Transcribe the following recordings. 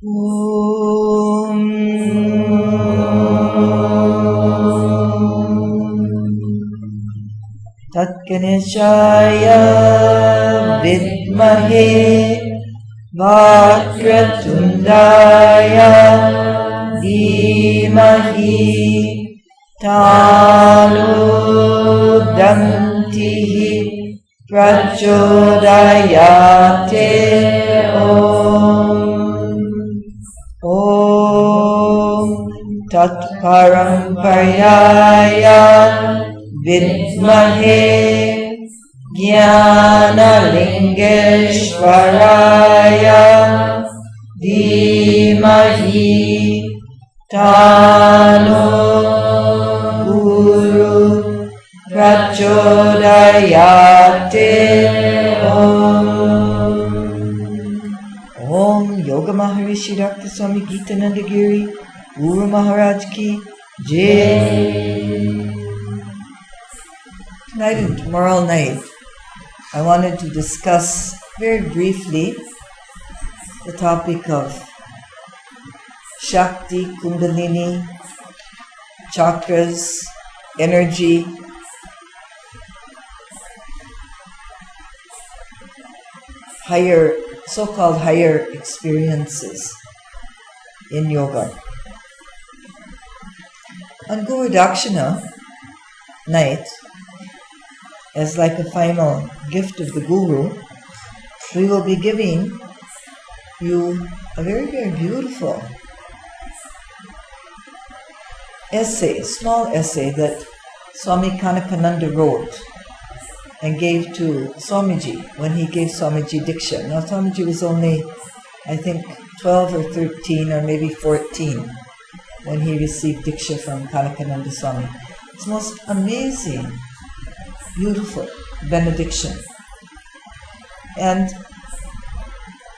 Om Tatkanishaya Vidmahe Vakratundaya Dhimahi Tanu Dantihi Prachodayate Om Tat Paramparaya Vidmahe Jnanalingeshwaraya Dhimahi Tano Guru Prachodayate Om Yoga Maharishi Dr. Swami Geetananda Giri Guru Maharaj Ki Jai. Tonight and tomorrow night, I wanted to discuss very briefly the topic of Shakti, Kundalini, chakras, energy, so-called higher experiences in yoga. On Guru Dakshina night, as like a final gift of the Guru, we will be giving you a very, very beautiful essay, small essay that Swami Kanakananda wrote and gave to Swamiji when he gave Swamiji Diksha. Now Swamiji was only, I think, 12 or 13 or maybe 14 when he received Diksha from Kanakananda Swami. It's most amazing, beautiful benediction. And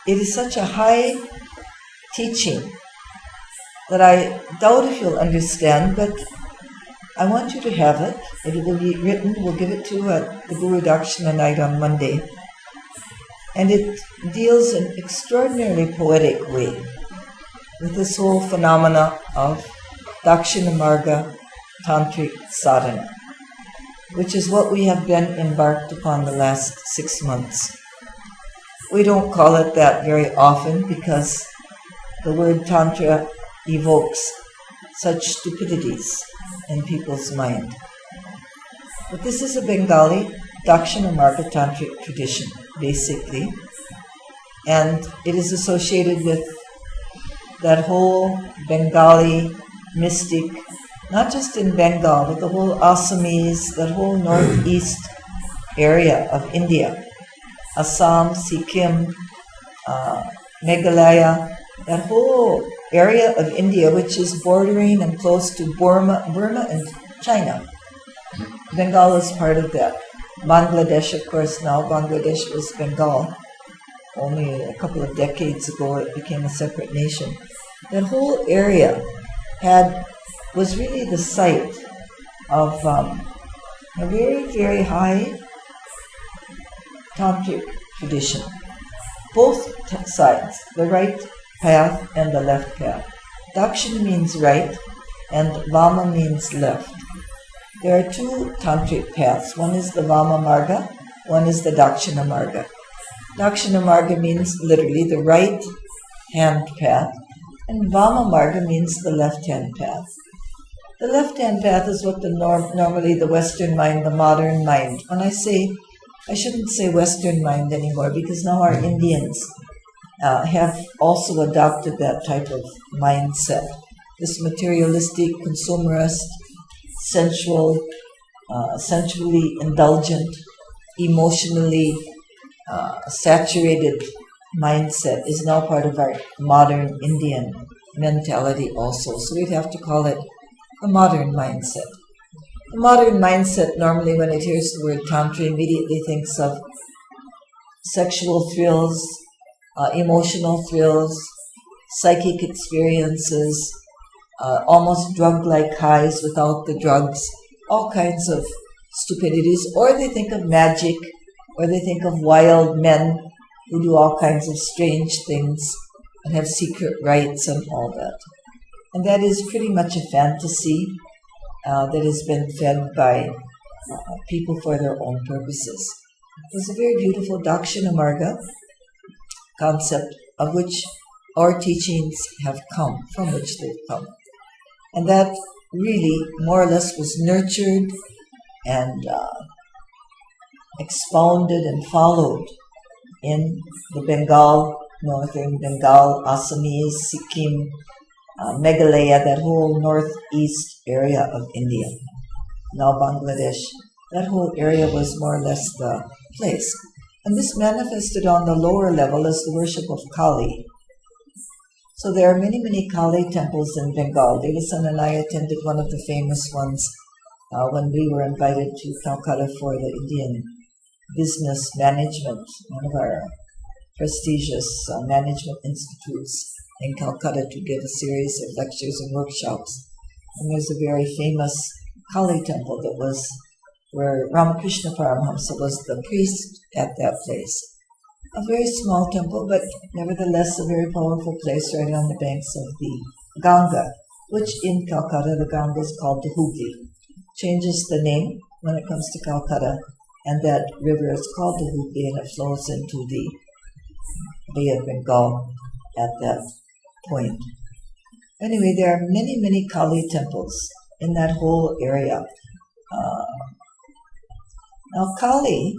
it is such a high teaching that I doubt if you'll understand, but I want you to have it. It will be written, we'll give it to you at the Guru Dakshina night on Monday. And it deals in an extraordinarily poetic way with this whole phenomena of Dakshina Marga Tantric Sadhana, which is what we have been embarked upon the last 6 months. We don't call it that very often because the word Tantra evokes such stupidities in people's mind. But this is a Bengali Dakshina Marga Tantric tradition, basically. And it is associated with that whole Bengali mystic, not just in Bengal, but the whole Assamese, that whole northeast area of India, Assam, Sikkim, Meghalaya, that whole area of India which is bordering and close to Burma and China. Bengal is part of that. Bangladesh, of course, now Bangladesh was Bengal. Only a couple of decades ago it became a separate nation. That whole area was really the site of a very, very high tantric tradition. Both sides, the right path and the left path. Dakshina means right and Vama means left. There are two tantric paths. One is the Vama Marga, one is the Dakshina Marga. Dakshina Marga means literally the right hand path, and Vama Marga means the left hand path. The left hand path is what normally the Western mind, the modern mind. When I shouldn't say Western mind anymore because now our Indians have also adopted that type of mindset. This materialistic, consumerist, sensual, sensually indulgent, emotionally saturated mindset is now part of our modern Indian mentality also. So we'd have to call it the modern mindset. The modern mindset normally when it hears the word Tantra immediately thinks of sexual thrills, emotional thrills, psychic experiences, almost drug-like highs without the drugs, all kinds of stupidities. Or they think of magic, or they think of wild men who do all kinds of strange things, and have secret rites and all that. And that is pretty much a fantasy that has been fed by people for their own purposes. It's a very beautiful Dakshina Marga concept of which our teachings have come, from which they've come. And that really more or less was nurtured and expounded and followed in the Bengal, northern Bengal, Assamese, Sikkim, Meghalaya, that whole northeast area of India, now Bangladesh. That whole area was more or less the place. And this manifested on the lower level as the worship of Kali. So there are many, many Kali temples in Bengal. Devi and I attended one of the famous ones when we were invited to Calcutta for the Indian business management, one of our prestigious management institutes in Calcutta, to give a series of lectures and workshops. And there's a very famous Kali temple that was where Ramakrishna Paramahamsa was the priest at that place. A very small temple, but nevertheless a very powerful place right on the banks of the Ganga, which in Calcutta the Ganga is called the Hooghly. Changes the name when it comes to Calcutta, and that river is called the Hooghly, and it flows into the Bay of Bengal at that point. Anyway, there are many, many Kali temples in that whole area. Now, Kali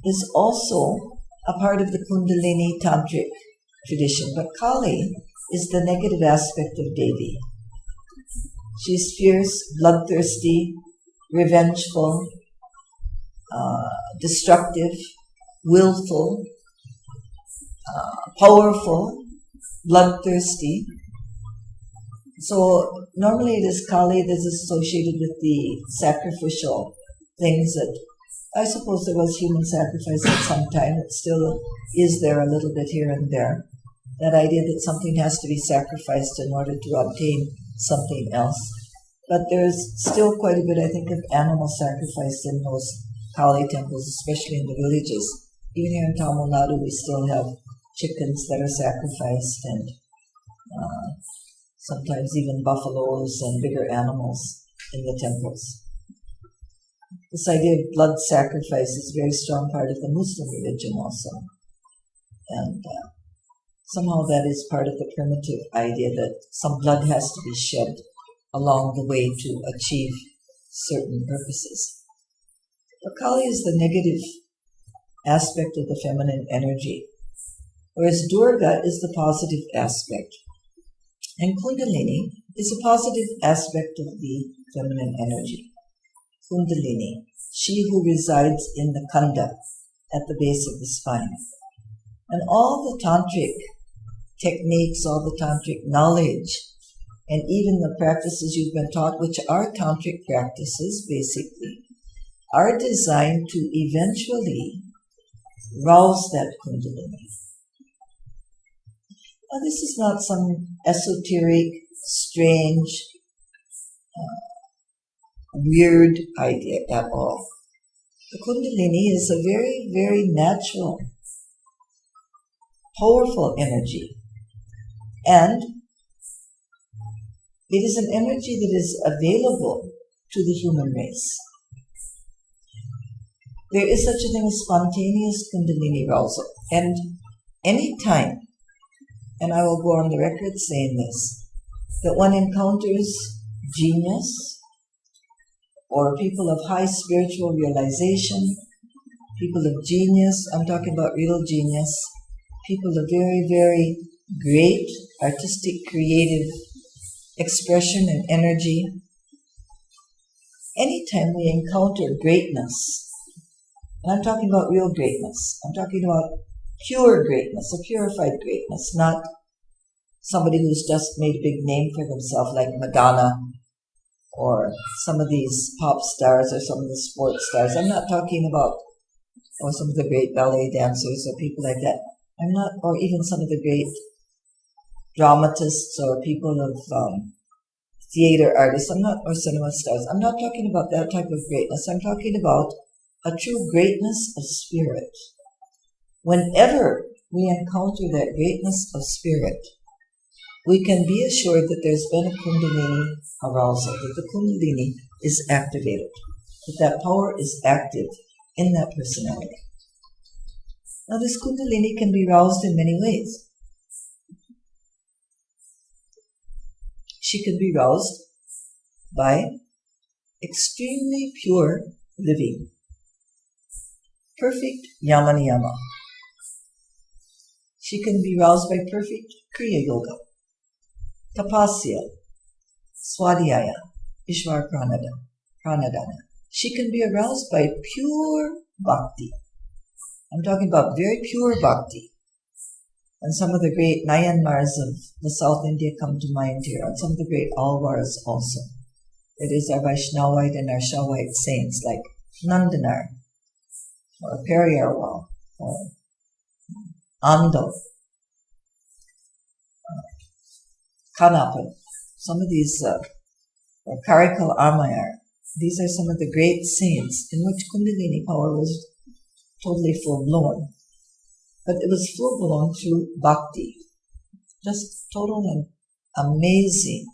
is also a part of the Kundalini Tantric tradition, but Kali is the negative aspect of Devi. She's fierce, bloodthirsty, revengeful, destructive, willful, powerful, bloodthirsty. So normally it is Kali that is associated with the sacrificial things that I suppose there was human sacrifice at some time. It still is there a little bit here and there. That idea that something has to be sacrificed in order to obtain something else. But there's still quite a bit, I think, of animal sacrifice in those Kali temples, especially in the villages. Even here in Tamil Nadu, we still have chickens that are sacrificed, and sometimes even buffaloes and bigger animals in the temples. This idea of blood sacrifice is a very strong part of the Muslim religion also. And somehow that is part of the primitive idea that some blood has to be shed along the way to achieve certain purposes. But Kali is the negative aspect of the feminine energy, whereas Durga is the positive aspect. And Kundalini is a positive aspect of the feminine energy. Kundalini, she who resides in the khanda, at the base of the spine. And all the tantric techniques, all the tantric knowledge, and even the practices you've been taught, which are tantric practices basically, are designed to eventually rouse that Kundalini. Now, this is not some esoteric, strange, weird idea at all. The Kundalini is a very, very natural, powerful energy. And it is an energy that is available to the human race. There is such a thing as spontaneous Kundalini arousal. And any time, and I will go on the record saying this, that one encounters genius, or people of high spiritual realization, people of genius, I'm talking about real genius, people of very, very great artistic, creative expression and energy. Anytime we encounter greatness, and I'm talking about real greatness, I'm talking about pure greatness, a purified greatness, not somebody who's just made a big name for themselves like Madonna, or some of these pop stars, or some of the sports stars. I'm not talking about some of the great ballet dancers or people like that. I'm not, or even some of the great dramatists or people of theater artists. I'm not, or cinema stars. I'm not talking about that type of greatness. I'm talking about a true greatness of spirit. Whenever we encounter that greatness of spirit, we can be assured that there's been a Kundalini arousal, that the Kundalini is activated, that power is active in that personality. Now, this Kundalini can be roused in many ways. She can be roused by extremely pure living, perfect yama-niyama. She can be roused by perfect Kriya Yoga, tapasya, swadhyaya, ishvara pranadana. She can be aroused by pure bhakti. I'm talking about very pure bhakti. And some of the great Nayanmars of the South India come to mind here, and some of the great Alvars also. That is, our Vaishnavite and our Shaivite saints like Nandanar, or Periyarwal, or Ando, Kanapan. Some of these, or Karikal Amayar, these are some of the great saints in which Kundalini power was totally full-blown. But it was full-blown through bhakti. Just total and amazing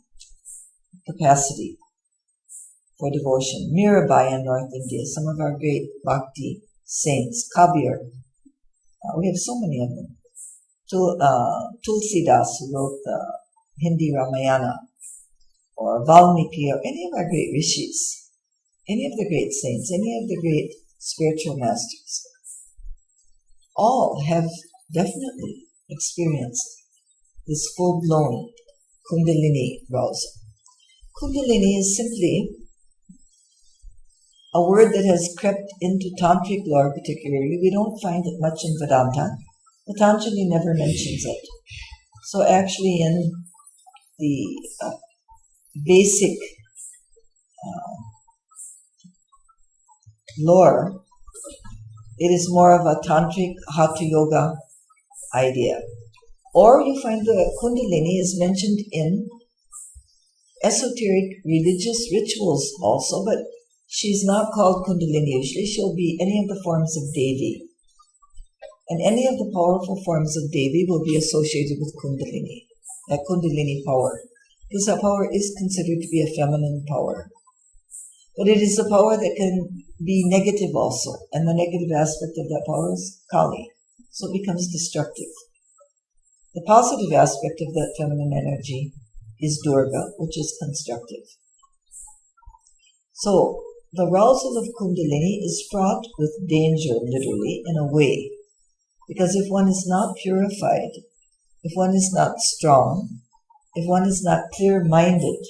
capacity for devotion. Mirabai in North India, some of our great bhakti saints, Kabir, we have so many of them. Tulsidas, who wrote the Hindi Ramayana, or Valmiki, or any of our great rishis, any of the great saints, any of the great spiritual masters, all have definitely experienced this full-blown Kundalini arousal. Kundalini is simply a word that has crept into Tantric lore particularly. We don't find it much in Vedanta. Patanjali never mentions it. So actually in the basic lore, it is more of a Tantric Hatha Yoga idea. Or you find the Kundalini is mentioned in esoteric religious rituals also, but she's not called Kundalini usually. She'll be any of the forms of Devi. And any of the powerful forms of Devi will be associated with Kundalini, that Kundalini power. Because that power is considered to be a feminine power. But it is a power that can be negative also. And the negative aspect of that power is Kali. So it becomes destructive. The positive aspect of that feminine energy is Durga, which is constructive. So the arousal of Kundalini is fraught with danger, literally, in a way. Because if one is not purified, if one is not strong, if one is not clear-minded,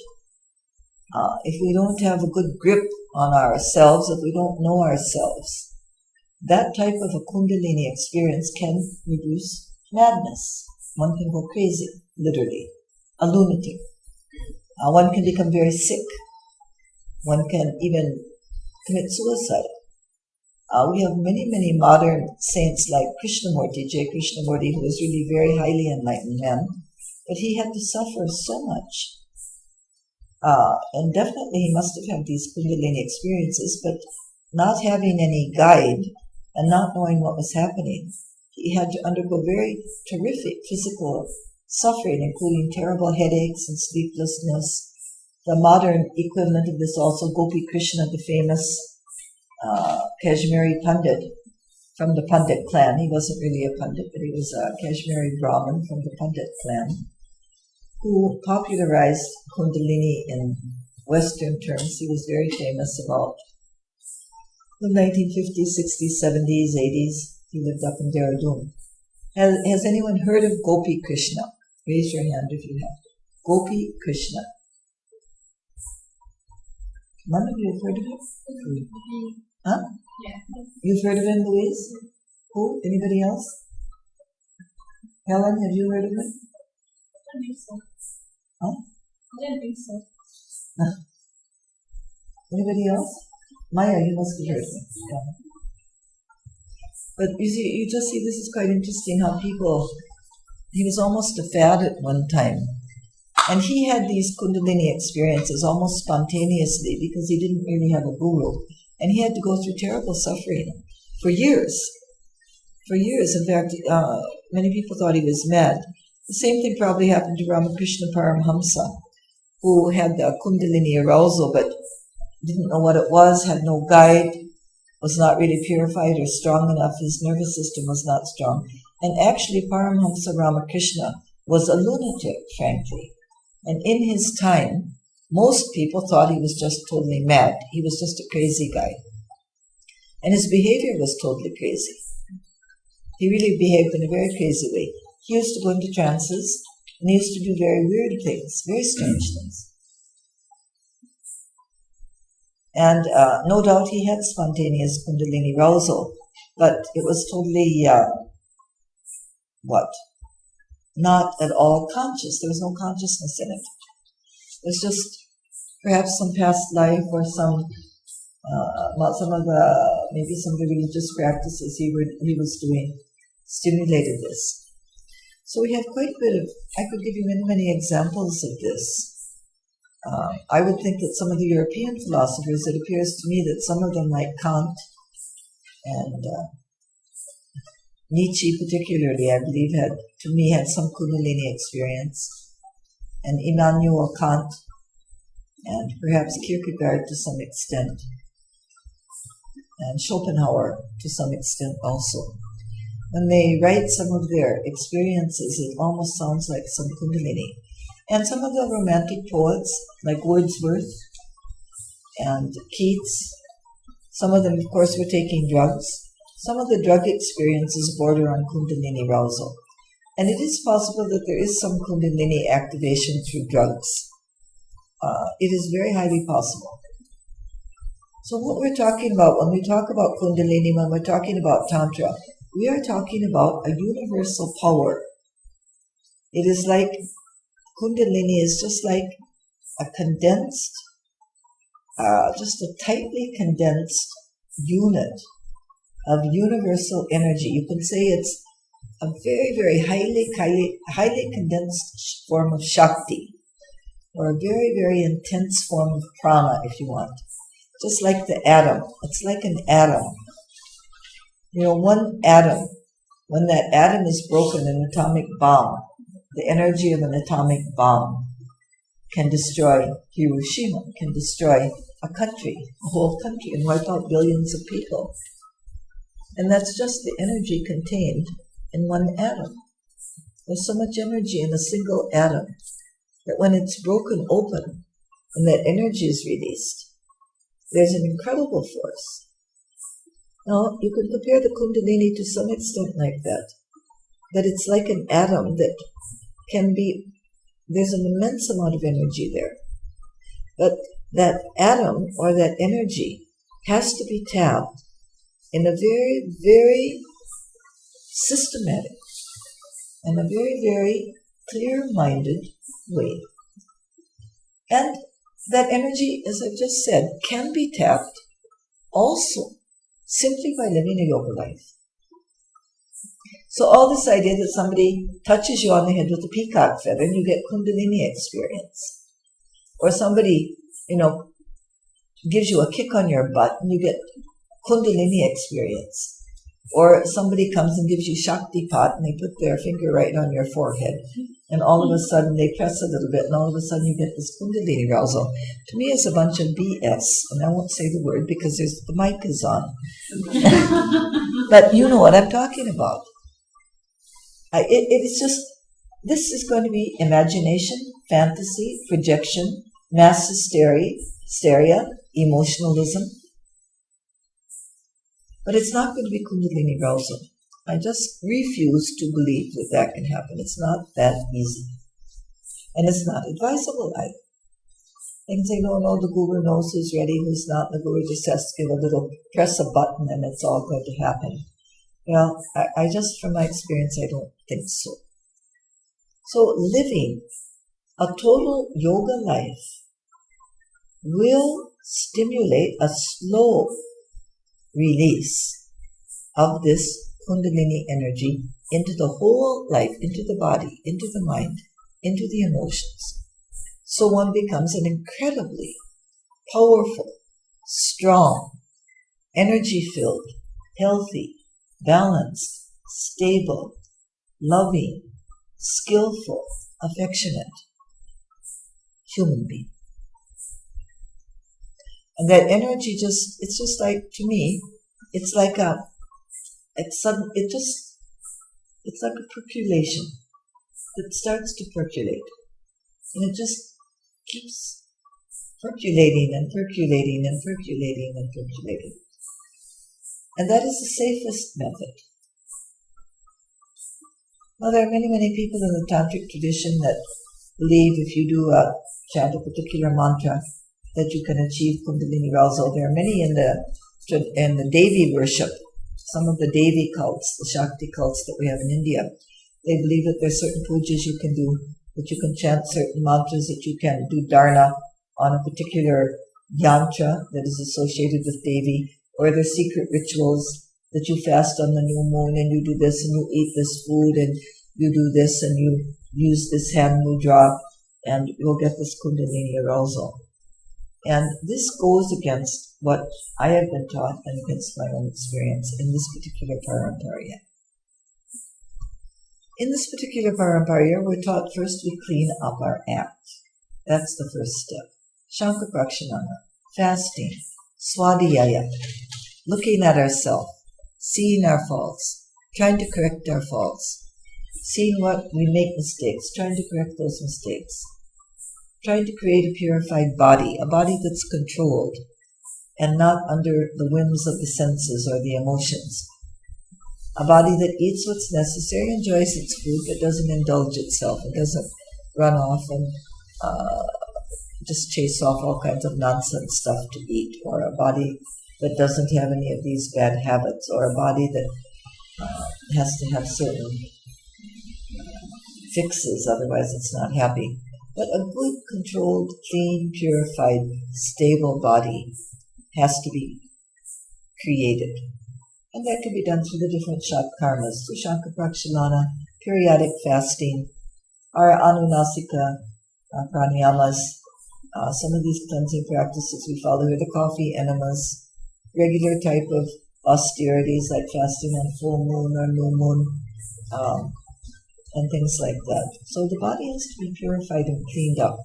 if we don't have a good grip on ourselves, if we don't know ourselves, that type of a Kundalini experience can produce madness. One can go crazy, literally, a lunatic. One can become very sick. One can even commit suicide. We have many, many modern saints like Krishnamurti, J. Krishnamurti, who was really very highly enlightened man, but he had to suffer so much. And definitely he must have had these Kundalini experiences, but not having any guide and not knowing what was happening, he had to undergo very terrific physical suffering, including terrible headaches and sleeplessness. The modern equivalent of this also, Gopi Krishna, the famous Kashmiri Pandit from the Pandit clan. He wasn't really a Pandit, but he was a Kashmiri Brahmin from the Pandit clan, who popularized Kundalini in Western terms. He was very famous about the 1950s, 60s, 70s, 80s. He lived up in Dehradun. Has anyone heard of Gopi Krishna? Raise your hand if you have. Gopi Krishna. None of you have heard of him? Huh? Yeah. You've heard of him, Louise? Who? Anybody else? Helen, have you heard of him? I don't think so. Huh? I don't think so. Anybody else? Maya, you must have heard of him. Yeah. But you see, you just see this is quite interesting how people, he was almost a fad at one time. And he had these Kundalini experiences almost spontaneously because he didn't really have a guru. And he had to go through terrible suffering for years. For years. In fact, many people thought he was mad. The same thing probably happened to Ramakrishna Paramhamsa, who had the Kundalini arousal but didn't know what it was, had no guide, was not really purified or strong enough, his nervous system was not strong. And actually Paramhamsa Ramakrishna was a lunatic, frankly. And in his time, most people thought he was just totally mad. He was just a crazy guy. And his behavior was totally crazy. He really behaved in a very crazy way. He used to go into trances, and he used to do very weird things, very strange things. And no doubt he had spontaneous Kundalini arousal, but it was totally, not at all conscious. There was no consciousness in it. It was just perhaps some past life or some of the, maybe some of the religious practices he was doing stimulated this. So we have quite a bit of, I could give you many examples of this. I would think that some of the European philosophers, it appears to me that some of them, like Kant and Nietzsche particularly, I believe had some Kundalini experience, and Immanuel Kant, and perhaps Kierkegaard to some extent, and Schopenhauer to some extent also. When they write some of their experiences, it almost sounds like some Kundalini. And some of the romantic poets, like Wordsworth and Keats, some of them, of course, were taking drugs. Some of the drug experiences border on Kundalini arousal. And it is possible that there is some Kundalini activation through drugs. It is very highly possible. So what we're talking about when we talk about Kundalini, when we're talking about Tantra, we are talking about a universal power. It is like, Kundalini is just like a condensed, just a tightly condensed unit of universal energy. You can say it's a very, very highly condensed form of Shakti, or a very, very intense form of prana, if you want. Just like the atom. It's like an atom. You know, one atom, when that atom is broken, an atomic bomb, the energy of an atomic bomb can destroy Hiroshima, can destroy a country, a whole country, and wipe out billions of people. And that's just the energy contained in one atom. There's so much energy in a single atom that when it's broken open and that energy is released, there's an incredible force. Now, you can compare the Kundalini to some extent like that it's like an atom that can be, there's an immense amount of energy there. But that atom or that energy has to be tapped in a very, very systematic and a very, very clear-minded way. And that energy, as I've just said, can be tapped also simply by living a yoga life. So all this idea that somebody touches you on the head with a peacock feather and you get Kundalini experience, or somebody, gives you a kick on your butt and you get Kundalini experience, or somebody comes and gives you Shaktipat and they put their finger right on your forehead and all of a sudden they press a little bit and all of a sudden you get this Kundalini arousal. To me, it's a bunch of BS, and I won't say the word because the mic is on. But you know what I'm talking about. It's just, this is going to be imagination, fantasy, projection, mass hysteria, emotionalism. But it's not going to be Kundalini arousal. I just refuse to believe that can happen. It's not that easy. And it's not advisable either. They can say, no, the guru knows who's ready, who's not. The guru just has to give a little, press a button and it's all going to happen. Well, I just, from my experience, I don't think so. So living a total yoga life will stimulate a slow release of this Kundalini energy into the whole life, into the body, into the mind, into the emotions. So one becomes an incredibly powerful, strong, energy-filled, healthy, balanced, stable, loving, skillful, affectionate human being. And that energy it's just like, to me, it's like it's like a percolation. It starts to percolate. And it just keeps percolating and percolating and percolating and percolating. And that is the safest method. Now, there are many, many people in the Tantric tradition that believe if you do chant a particular mantra that you can achieve Kundalini arousal. There are many in the Devi worship, some of the Devi cults, the Shakti cults that we have in India. They believe that there are certain pujas you can do, that you can chant certain mantras, that you can do dharna on a particular yantra that is associated with Devi, or there are secret rituals that you fast on the new moon and you do this and you eat this food and you do this and you use this hand mudra and you'll get this Kundalini arousal. And this goes against what I have been taught and against my own experience in this particular paramparya. In this particular paramparya, we're taught first we clean up our act. That's the first step. Shankha prakshanana, fasting, swadhyaya, looking at ourselves, seeing our faults, trying to correct our faults, seeing what we make mistakes, trying to correct those mistakes, trying to create a purified body, a body that's controlled and not under the whims of the senses or the emotions. A body that eats what's necessary, enjoys its food, but doesn't indulge itself. It doesn't run off and just chase off all kinds of nonsense stuff to eat, or a body that doesn't have any of these bad habits, or a body that has to have certain fixes, otherwise it's not happy. But a good, controlled, clean, purified, stable body has to be created. And that can be done through the different karmas, through Shankha prakshanana, periodic fasting, our anunasika pranayamas, some of these cleansing practices we follow here, the coffee enemas, regular type of austerities like fasting on full moon or new moon, and things like that. So the body has to be purified and cleaned up.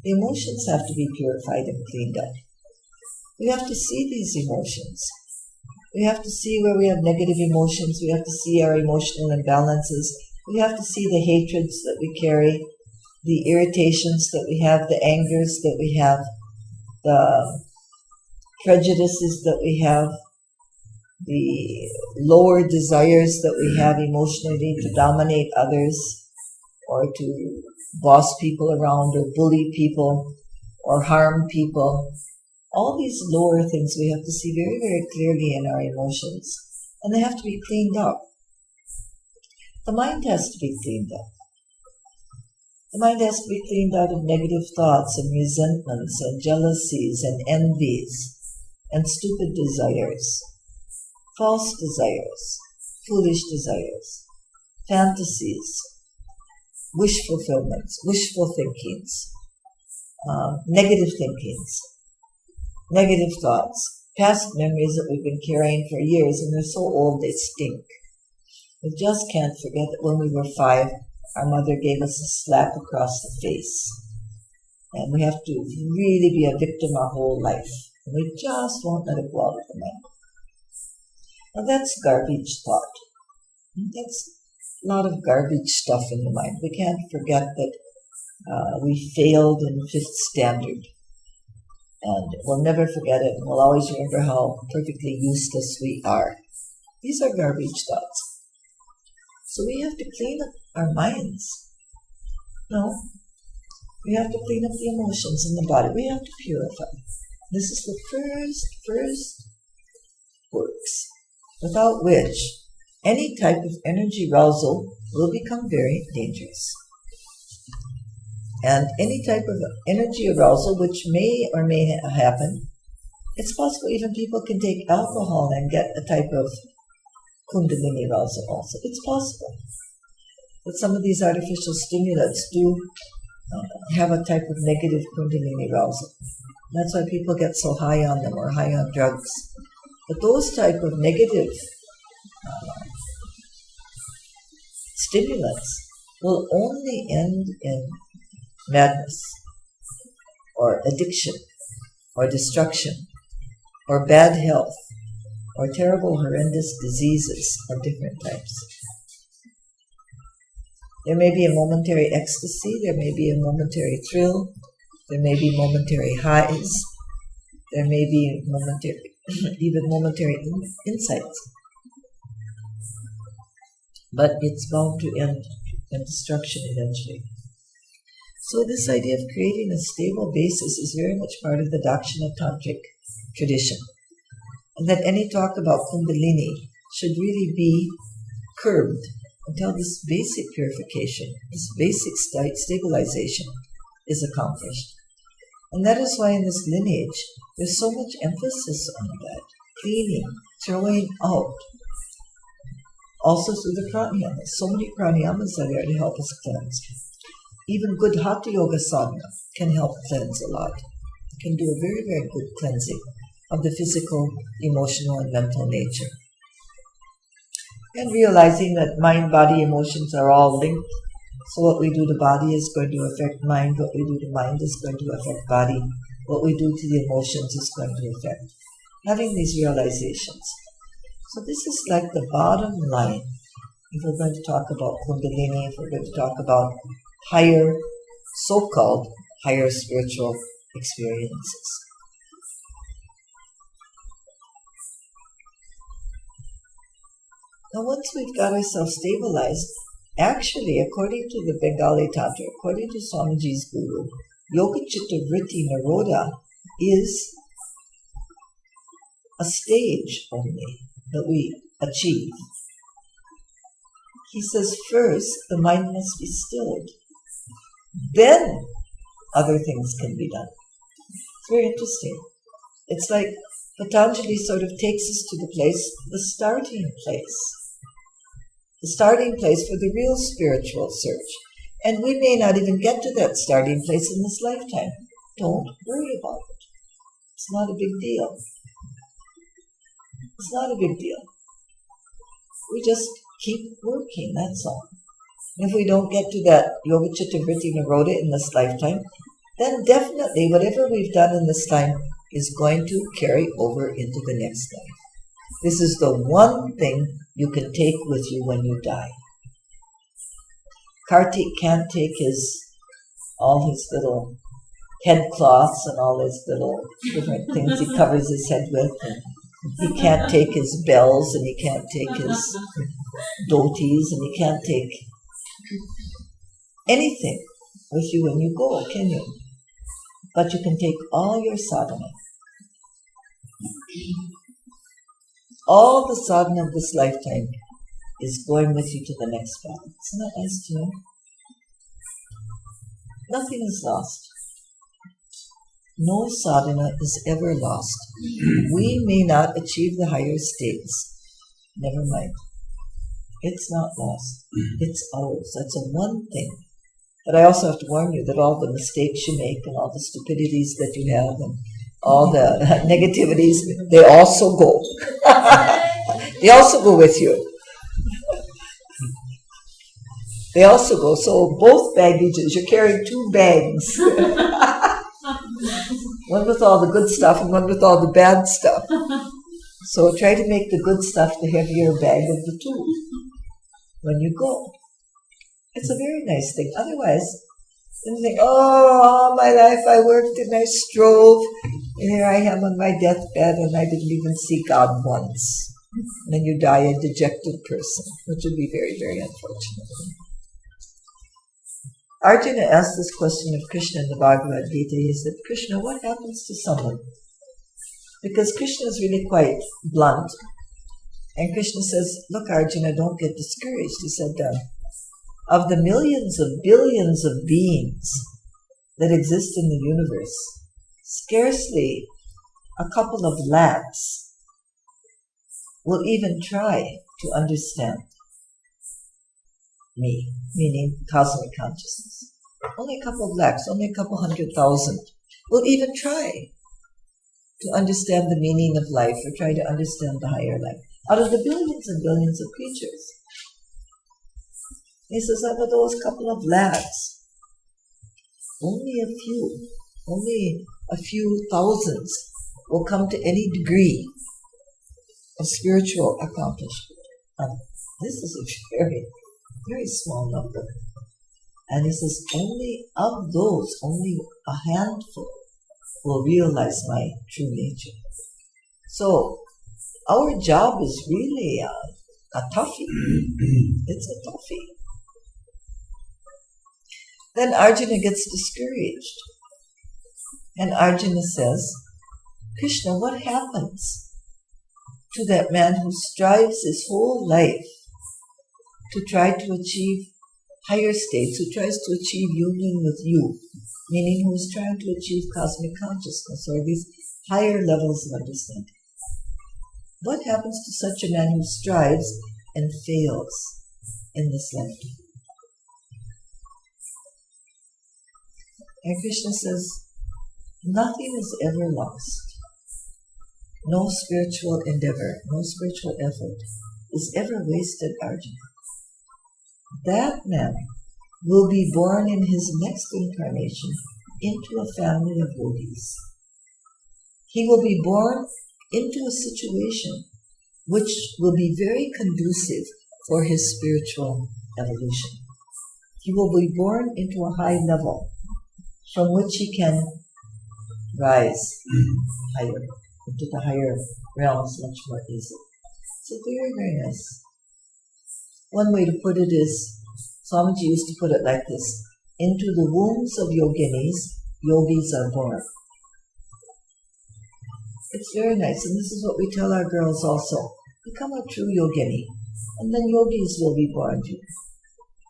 The emotions have to be purified and cleaned up. We have to see these emotions. We have to see where we have negative emotions. We have to see our emotional imbalances. We have to see the hatreds that we carry, the irritations that we have, the angers that we have, the prejudices that we have, the lower desires that we have emotionally to dominate others or to boss people around or bully people or harm people. All these lower things we have to see very, very clearly in our emotions, and they have to be cleaned up. The mind has to be cleaned up. The mind has to be cleaned out of negative thoughts and resentments and jealousies and envies and stupid desires, false desires, foolish desires, fantasies, wish fulfillments, wishful thinkings, negative thinkings, negative thoughts, past memories that we've been carrying for years, and they're so old they stink. We just can't forget that when we were 5, our mother gave us a slap across the face. And we have to really be a victim our whole life. And we just won't let it go out of the mind. Now that's garbage thought. That's a lot of garbage stuff in the mind. We can't forget that we failed in 5th standard. And we'll never forget it, and we'll always remember how perfectly useless we are. These are garbage thoughts. So we have to clean up our minds. No, we have to clean up the emotions in the body. We have to purify. This is the first works, without which any type of energy arousal will become very dangerous. And any type of energy arousal, which may or may happen, it's possible even people can take alcohol and get a type of Kundalini arousal also. It's possible that some of these artificial stimulants do have a type of negative Kundalini arousal. That's why people get so high on them or high on drugs. But those type of negative stimulants will only end in madness, or addiction, or destruction, or bad health, or terrible, horrendous diseases of different types. There may be a momentary ecstasy, there may be a momentary thrill, there may be momentary highs, there may be even momentary insights. But it's bound to end in destruction eventually. So this idea of creating a stable basis is very much part of the Dakshina Tantric tradition. And that any talk about Kundalini should really be curbed until this basic purification, this basic stabilization is accomplished. And that is why in this lineage, there's so much emphasis on that, cleaning, throwing out. Also through the pranayamas, so many pranayamas are there to help us cleanse. Even good hatha yoga sadhana can help cleanse a lot. It can do a very, very good cleansing of the physical, emotional, and mental nature. And realizing that mind, body, emotions are all linked. So what we do to body is going to affect mind, what we do to mind is going to affect body, what we do to the emotions is going to affect. Having these realizations. So this is like the bottom line. If we're going to talk about Kundalini, if we're going to talk about higher, so-called higher spiritual experiences. Now once we've got ourselves stabilized, actually according to the Bengali Tantra, according to Swamiji's guru, Yogachitta Vritti Naroda is a stage only that we achieve. He says first the mind must be stilled. Then other things can be done. It's very interesting. It's like Patanjali sort of takes us to the starting place for the real spiritual search. And we may not even get to that starting place in this lifetime. Don't worry about it. It's not a big deal. It's not a big deal. We just keep working, that's all. And if we don't get to that Yogachitta Vritti Naroda in this lifetime, then definitely whatever we've done in this time is going to carry over into the next life. This is the one thing you can take with you when you die. Kartik can't take all his little head cloths and all his little different things he covers his head with. And he can't take his bells, and he can't take his dhotis, and he can't take anything with you when you go, can you? But you can take all your sadhana. All the sadhana of this lifetime is going with you to the next path. Isn't that nice to know? Nothing is lost. No sadhana is ever lost. We may not achieve the higher states. Never mind. It's not lost. It's ours. That's the one thing. But I also have to warn you that all the mistakes you make and all the stupidities that you have and all the negativities, they also go. They also go with you. They also go. So both baggages, you're carrying two bags. One with all the good stuff and one with all the bad stuff. So try to make the good stuff the heavier bag of the two when you go. It's a very nice thing. Otherwise, then you think, oh, all my life I worked and I strove, and here I am on my deathbed and I didn't even see God once. And then you die a dejected person, which would be very, very unfortunate. Arjuna asked this question of Krishna in the Bhagavad Gita. He said, Krishna, what happens to someone? Because Krishna is really quite blunt. And Krishna says, look, Arjuna, don't get discouraged. He said, of the millions of billions of beings that exist in the universe, scarcely a couple of lakhs will even try to understand me, meaning cosmic consciousness. Only a couple of lakhs, only a couple 100,000 will even try to understand the meaning of life or try to understand the higher life. Out of the billions and billions of creatures. He says, out of those couple of lads, only a few thousands will come to any degree of spiritual accomplishment. This is a very, very small number. And he says, only of those, only a handful will realize my true nature. So, our job is really a toughie. It's a toughie. Then Arjuna gets discouraged. And Arjuna says, Krishna, what happens to that man who strives his whole life to try to achieve higher states, who tries to achieve union with you, meaning who is trying to achieve cosmic consciousness or these higher levels of understanding? What happens to such a man who strives and fails in this lifetime? And Krishna says, nothing is ever lost. No spiritual endeavor, no spiritual effort is ever wasted, Arjuna. That man will be born in his next incarnation into a family of yogis. He will be born into a situation which will be very conducive for his spiritual evolution. He will be born into a high level from which he can rise higher, into the higher realms much more easily. So very, very nice. One way to put it is, Swamiji used to put it like this: into the wombs of yoginis, yogis are born. It's very nice, and this is what we tell our girls also. Become a true yogini, and then yogis will be born to you.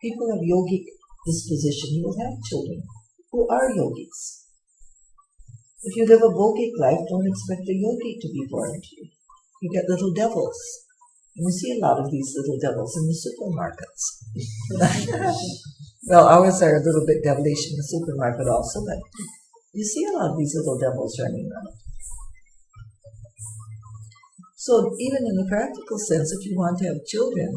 People of yogic disposition, you will have children who are yogis. If you live a bogic life, don't expect a yogi to be born to you. You get little devils. And you see a lot of these little devils in the supermarkets. Well, ours are a little bit devilish in the supermarket also, but you see a lot of these little devils running around. So even in the practical sense, if you want to have children,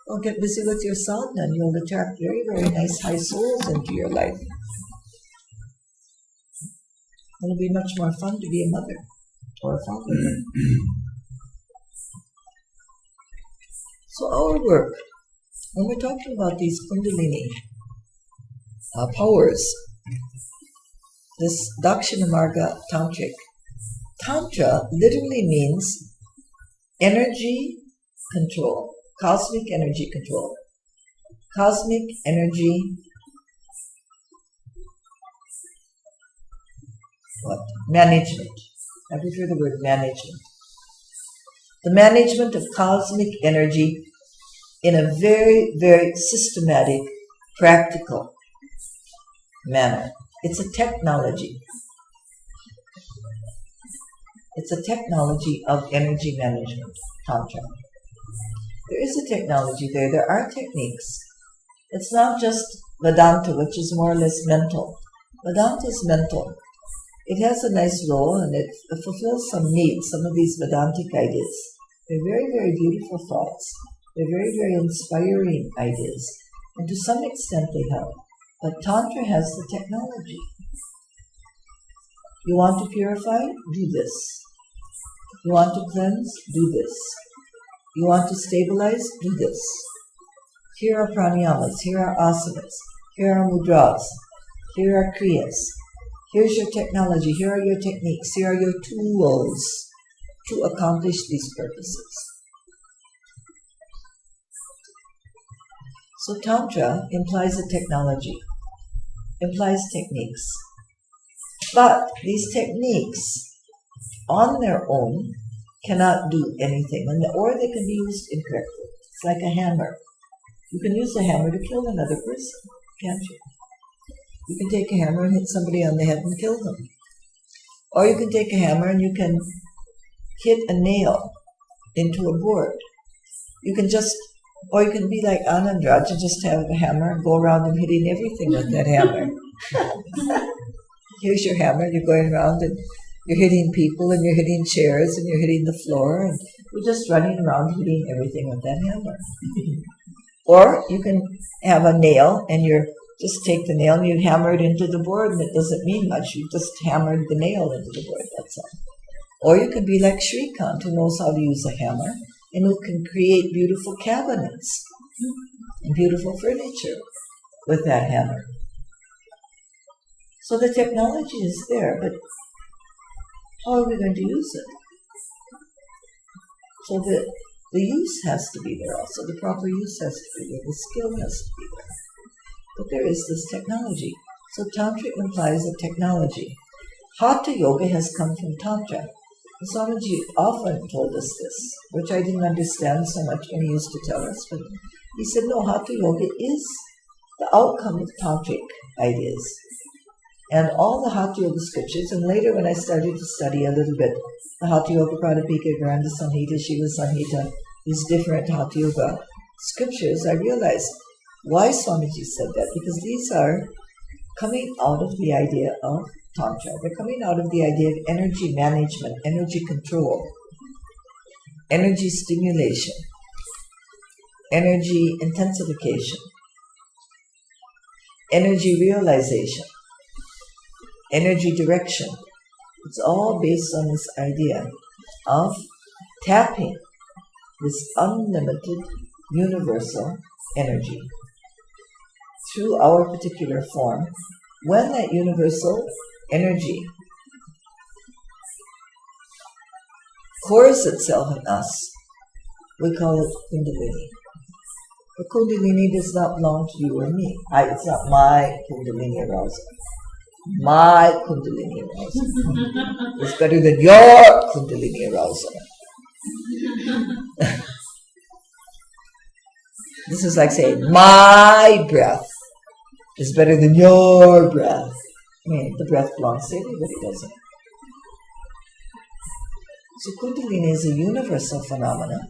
well, get busy with your sadhana and you'll attract very, very nice high souls into your life. It'll be much more fun to be a mother or a father. So our work, when we're talking about these Kundalini powers, this Dakshina Marga Tantric, Tantra literally means energy control, cosmic energy control, cosmic energy management. I prefer the word management. The management of cosmic energy in a very, very systematic, practical manner. It's a technology. It's a technology of energy management, Tantra. There is a technology there. There are techniques. It's not just Vedanta, which is more or less mental. Vedanta is mental. It has a nice role and it fulfills some needs, some of these Vedantic ideas. They're very, very beautiful thoughts. They're very, very inspiring ideas. And to some extent they help. But Tantra has the technology. You want to purify? Do this. You want to cleanse? Do this. You want to stabilize? Do this. Here are pranayamas. Here are asanas. Here are mudras. Here are kriyas. Here's your technology. Here are your techniques. Here are your tools to accomplish these purposes. So Tantra implies a technology, implies techniques. But these techniques, on their own, cannot do anything, or they can be used incorrectly. It's like a hammer. You can use a hammer to kill another person, can't you? You can take a hammer and hit somebody on the head and kill them. Or you can take a hammer and you can hit a nail into a board. Or you can be like Ananda and just have a hammer and go around and hitting everything with that hammer. Here's your hammer, you're going around and you're hitting people and you're hitting chairs and you're hitting the floor and you're just running around hitting everything with that hammer. Or you can have a nail and you just take the nail and you hammer it into the board, and it doesn't mean much. You just hammered the nail into the board, that's all. Or you could be like Shrikant, who knows how to use a hammer and who can create beautiful cabinets and beautiful furniture with that hammer. So the technology is there, but how are we going to use it? So the use has to be there also, the proper use has to be there, the skill has to be there. But there is this technology. So Tantra implies a technology. Hatha Yoga has come from Tantra. Swamiji often told us this, which I didn't understand so much when he used to tell us, but he said, no, Hatha Yoga is the outcome of Tantric ideas. And all the Hatha Yoga scriptures, and later when I started to study a little bit, the Hatha Yoga Pradipika, Granda Samhita, Shiva Samhita, these different Hatha Yoga scriptures, I realized why Swamiji said that, because these are coming out of the idea of Tantra. They're coming out of the idea of energy management, energy control, energy stimulation, energy intensification, energy realization, energy direction. It's all based on this idea of tapping this unlimited universal energy through our particular form. When that universal energy pours itself in us, we call it Kundalini. But Kundalini does not belong to you or me. It's not my Kundalini arousal. My Kundalini arousal is better than your Kundalini arousal. This is like saying, my breath is better than your breath. I mean, the breath belongs to everybody, doesn't it? So Kundalini is a universal phenomenon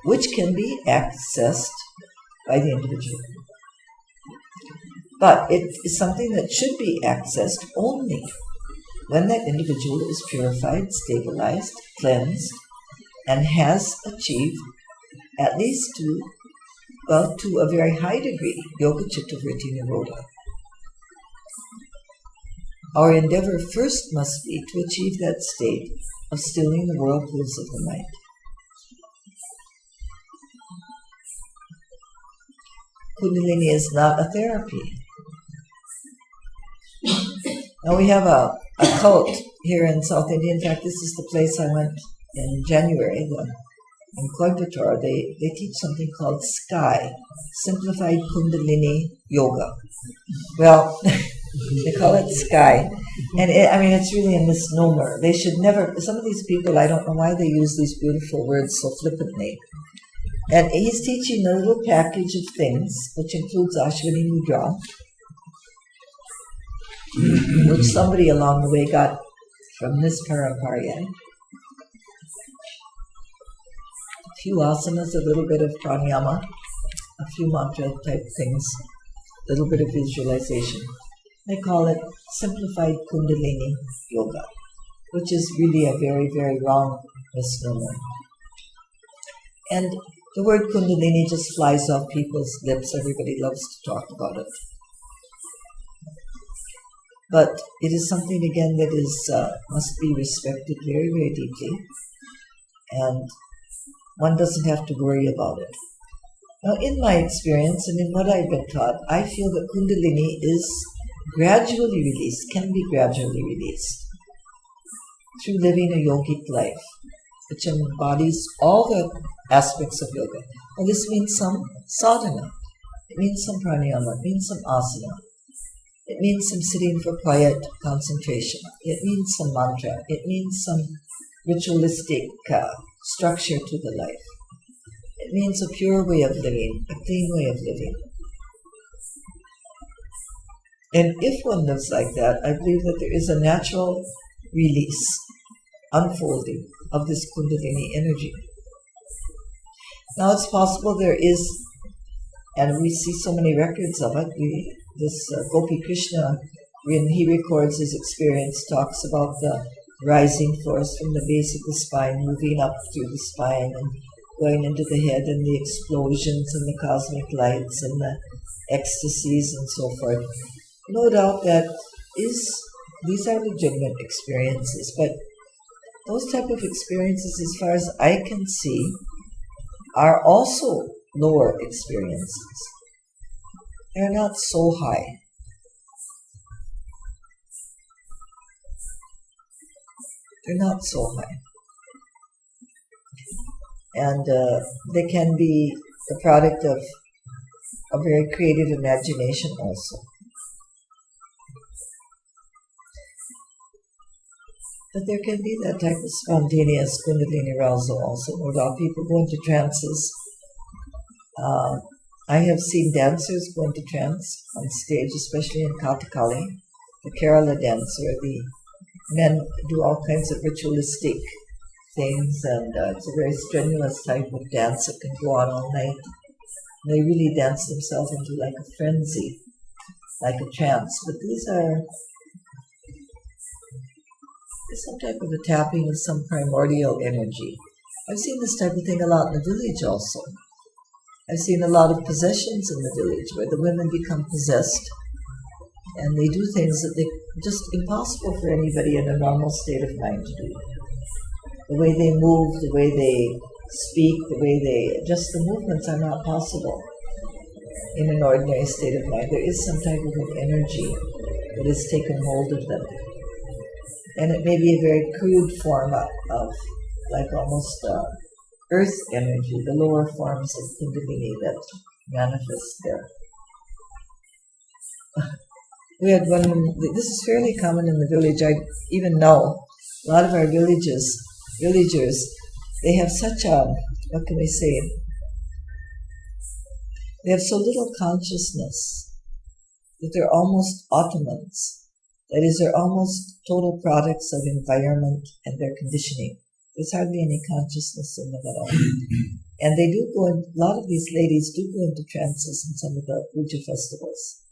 which can be accessed by the individual. But it is something that should be accessed only when that individual is purified, stabilized, cleansed, and has achieved at least to a very high degree, Yoga Chitta Vritti Nirodha. Our endeavor first must be to achieve that state of stilling the whirlpools of the mind. Kundalini is not a therapy. Now we have a cult here in South India. In fact, this is the place I went in January, in Coimbatore. They teach something called SKY, Simplified Kundalini Yoga. Well, they call it SKY. And it's really a misnomer. They should never, some of these people, I don't know why they use these beautiful words so flippantly. And he's teaching a little package of things, which includes Ashwini Mudra, which somebody along the way got from this Parampara. A few asanas, a little bit of pranayama, a few mantra type things, a little bit of visualization. They call it Simplified Kundalini Yoga, which is really a very, very wrong misnomer. And the word Kundalini just flies off people's lips. Everybody loves to talk about it. But it is something, again, that is must be respected very, very deeply. And one doesn't have to worry about it. Now, in my experience and in what I've been taught, I feel that Kundalini is gradually released, can be gradually released through living a yogic life, which embodies all the aspects of yoga. Well, this means some sadhana, it means some pranayama, it means some asana, it means some sitting for quiet concentration, it means some mantra, it means some ritualistic structure to the life. It means a pure way of living, a clean way of living. And if one lives like that, I believe that there is a natural release, unfolding of this Kundalini energy. Now it's possible there is, and we see so many records of it, Gopi Krishna, when he records his experience, talks about the rising force from the base of the spine, moving up through the spine and going into the head and the explosions and the cosmic lights and the ecstasies and so forth. No doubt that these are legitimate experiences, but those type of experiences, as far as I can see, are also lower experiences. They're not so high. They're not so high. And they can be the product of a very creative imagination also. But there can be that type of spontaneous Kundalini arousal also. No doubt people go into trances. I have seen dancers go into trance on stage, especially in Kathakali, the Kerala dance, where the men do all kinds of ritualistic things, and it's a very strenuous type of dance that can go on all night. They really dance themselves into like a frenzy, like a trance. But these are some type of a tapping of some primordial energy. I've seen this type of thing a lot in the village also. I've seen a lot of possessions in the village where the women become possessed and they do things that they just impossible for anybody in a normal state of mind to do. The way they move, the way they speak, just the movements are not possible in an ordinary state of mind. There is some type of an energy that has taken hold of them. And it may be a very crude form of like almost earth energy, the lower forms of Kundalini that manifest there. We had one, this is fairly common in the village. I even know a lot of our villagers, they have such a, what can we say, they have so little consciousness that they're almost automans. That is, they're almost total products of environment and their conditioning. There's hardly any consciousness in them at all. And they do go in, a lot of these ladies do go into trances in some of the puja festivals.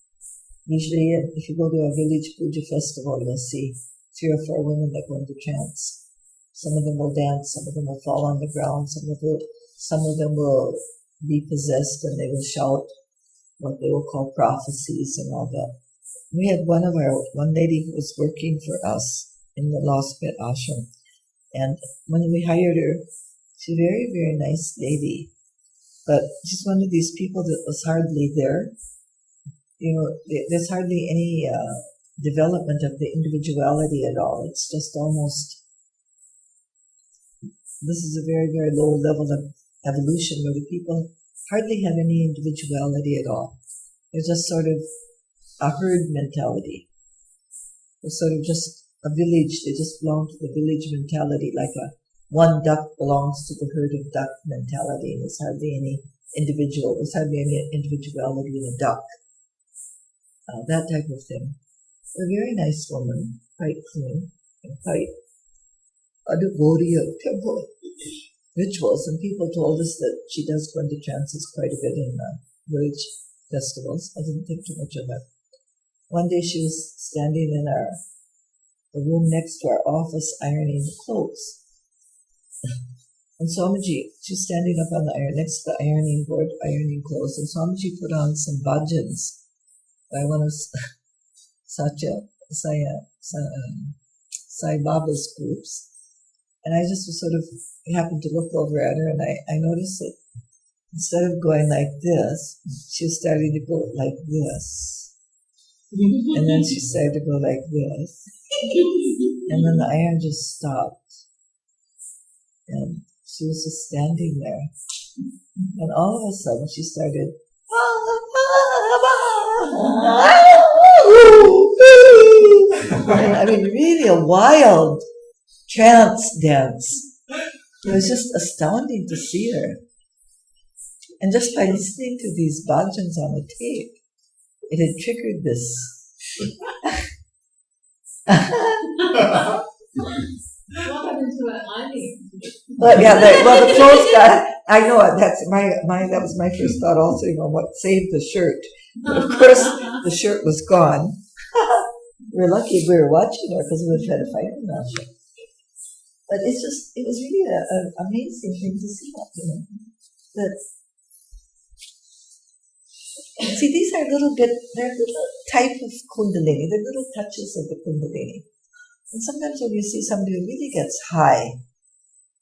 Usually, if you go to a village puja festival, you'll see 3 or 4 women that go into trance. Some of them will dance, some of them will fall on the ground, some of them will be possessed and they will shout what they will call prophecies and all that. We had one lady who was working for us in the Lost Pet Ashram. And when we hired her, she's a very, very nice lady. But she's one of these people that was hardly there. You know, there's hardly any development of the individuality at all. It's just almost, this is a very, very low level of evolution where the people hardly have any individuality at all. They're just sort of a herd mentality. They're sort of just a village. They just belong to the village mentality, like one duck belongs to the herd of duck mentality. There's hardly any individuality in a duck. That type of thing. A very nice woman, quite clean, and quite a devotee of temple rituals. And people told us that she does go into trances quite a bit in village festivals. I didn't think too much of that. One day she was standing in the room next to our office ironing clothes. And Swamiji, she's standing up on the next to the ironing board, ironing clothes, and Swamiji put on some bhajans by one of Sai Baba's groups. And I just was sort of happened to look over at her, and I noticed that instead of going like this, she was starting to go like this. And then she started to go like this. And then the iron just stopped. And she was just standing there. And all of a sudden she started, I mean, really a wild trance dance. It was just astounding to see her. And just by listening to these bhajans on the tape, it had triggered this. What happened to her ironing? But yeah, the clothes got. I know that's that was my first thought also. You know what saved the shirt, but of course the shirt was gone. We were lucky we were watching her because we would have had a fight in that shirt. But it was really an amazing thing to see that, that, see, these are they're little type of Kundalini, they're little touches of the Kundalini. And sometimes when you see somebody who really gets high,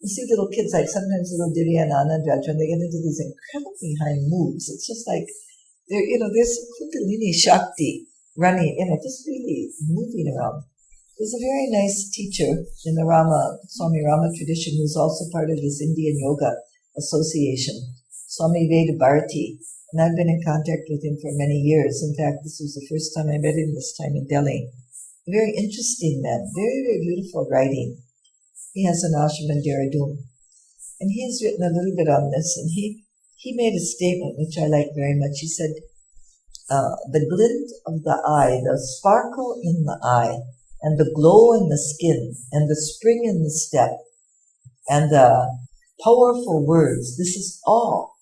you see little kids, like sometimes little Devi and Ananda, when they get into these incredibly high moods, it's just like, there's Kundalini Shakti running, just really moving around. There's a very nice teacher in the Swami Rama tradition, who's also part of this Indian Yoga Association, Swami Veda Bharati. And I've been in contact with him for many years. In fact, this was the first time I met him this time in Delhi. A very interesting man, very, very beautiful writing. He has an ashram in Dehradun. And he has written a little bit on this, and he made a statement which I like very much. He said, the glint of the eye, the sparkle in the eye, and the glow in the skin, and the spring in the step, and the powerful words, this is all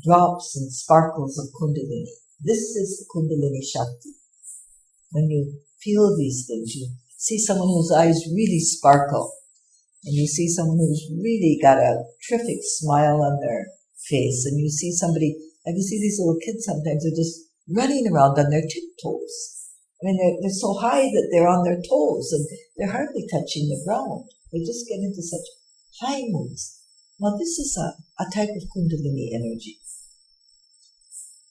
drops and sparkles of Kundalini. This is the Kundalini Shakti. When you feel these things, you see someone whose eyes really sparkle, and you see someone who's really got a terrific smile on their face, and you see somebody, and you see these little kids sometimes, they're just running around on their tiptoes. I mean, they're so high that they're on their toes, and they're hardly touching the ground. They just get into such high moods. Now, this is a type of Kundalini energy.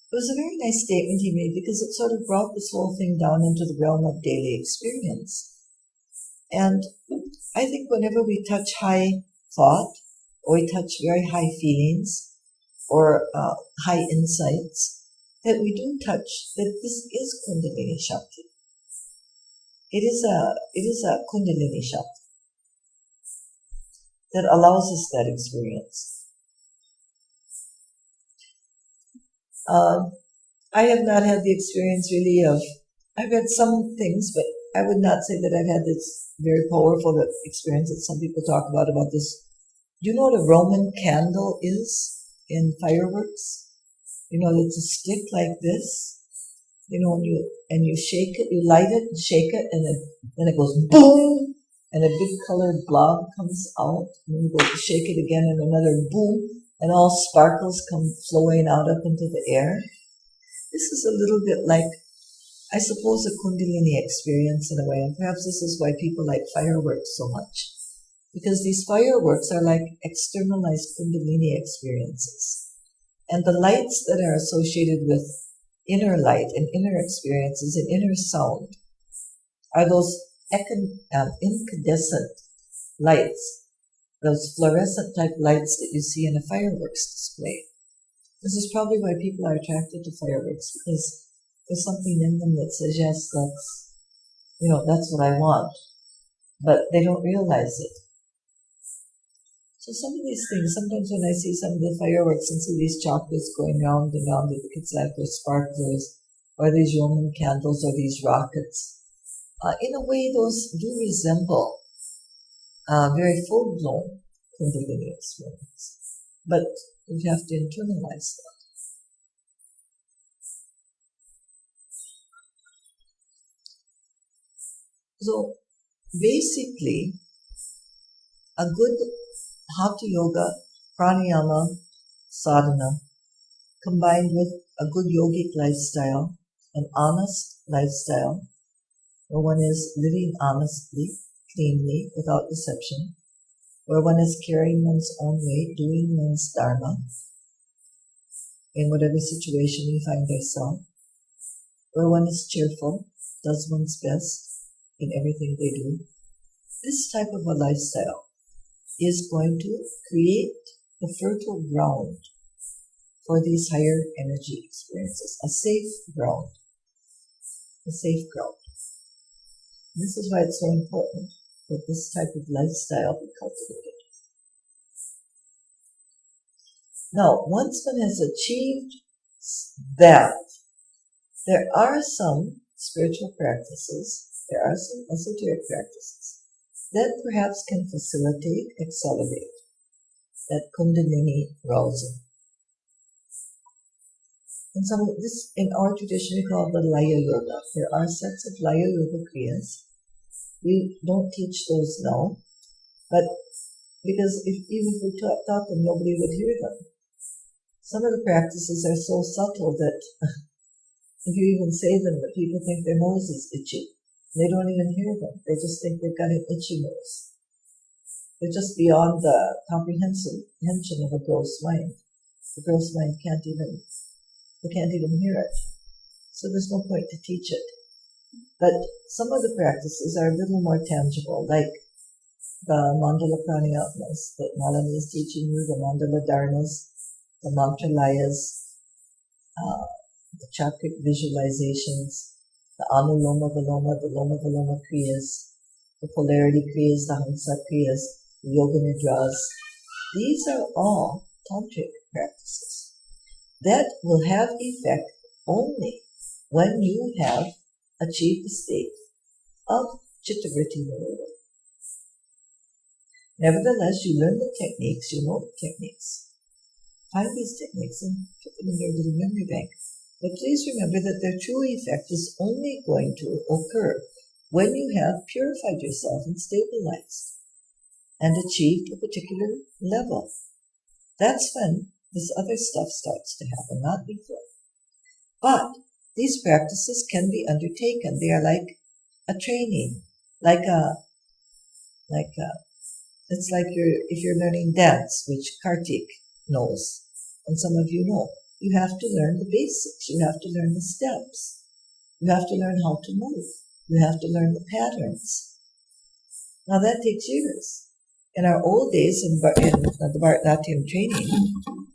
It was a very nice statement he made, because it sort of brought this whole thing down into the realm of daily experience. And I think whenever we touch high thought, or we touch very high feelings, or high insights, that we do touch that this is Kundalini Shakti. It is a Kundalini Shakti that allows us that experience. I have not had the experience really I've had some things, but I would not say that I've had this very powerful experience that some people talk about this. Do you know what a Roman candle is in fireworks? It's a stick like this. When you shake it, you light it and shake it, and then it goes boom, and a big colored blob comes out, and then you go to shake it again, and another boom, and all sparkles come flowing out up into the air. This is a little bit like, I suppose, a Kundalini experience in a way, and perhaps this is why people like fireworks so much, because these fireworks are like externalized Kundalini experiences. And the lights that are associated with inner light and inner experiences and inner sound are those incandescent lights, those fluorescent type lights that you see in a fireworks display. This is probably why people are attracted to fireworks, because there's something in them that says, yes, that's what I want, but they don't realize it. So some of these things, sometimes when I see some of the fireworks and see these chocolates going round and round, and it's like those sparklers, or these Roman candles, or these rockets, in a way those do resemble very full-blown Kundalini experience. But you have to internalize that. So basically, a good Hatha Yoga, Pranayama, Sadhana, combined with a good yogic lifestyle, an honest lifestyle, where one is living honestly, cleanly, without deception, where one is carrying one's own weight, doing one's dharma, in whatever situation you find yourself, where one is cheerful, does one's best in everything they do. This type of a lifestyle is going to create the fertile ground for these higher energy experiences, a safe ground. This is why it's so important that this type of lifestyle be cultivated. Now, once one has achieved that, there are some spiritual practices, there are some esoteric practices that perhaps can facilitate, accelerate that Kundalini arousal. And some of this, in our tradition, we call the Laya Yoga. There are sets of Laya Yoga Kriyas. We don't teach those now, but Because even if we taught them, nobody would hear them. Some of the practices are so subtle that if you even say them, that people think their nose is itchy. They don't even hear them. They just think they've got an itchy nose. They're just beyond the comprehension of a gross mind. The gross mind can't even hear it. So there's no point to teach it. But some of the practices are a little more tangible, like the mandala pranayamas that Nalini is teaching you, the mandala dharmas, the mantralayas, the chakric visualizations, the anuloma viloma, the loma viloma kriyas, the polarity kriyas, the hamsa kriyas, the yoga nidras. These are all tantric practices that will have effect only when you have achieved the state of chittavritti nirodha. Nevertheless, you learn the techniques, you know the techniques. Find these techniques and put them in your little memory bank. But please remember that their true effect is only going to occur when you have purified yourself and stabilized and achieved a particular level. That's when this other stuff starts to happen, not before. But these practices can be undertaken. They are like a training, it's like if you're learning dance, which Kartik knows, and some of you know. You have to learn the basics. You have to learn the steps. You have to learn how to move. You have to learn the patterns. Now that takes years. In our old days, in the Bharatanatyam training,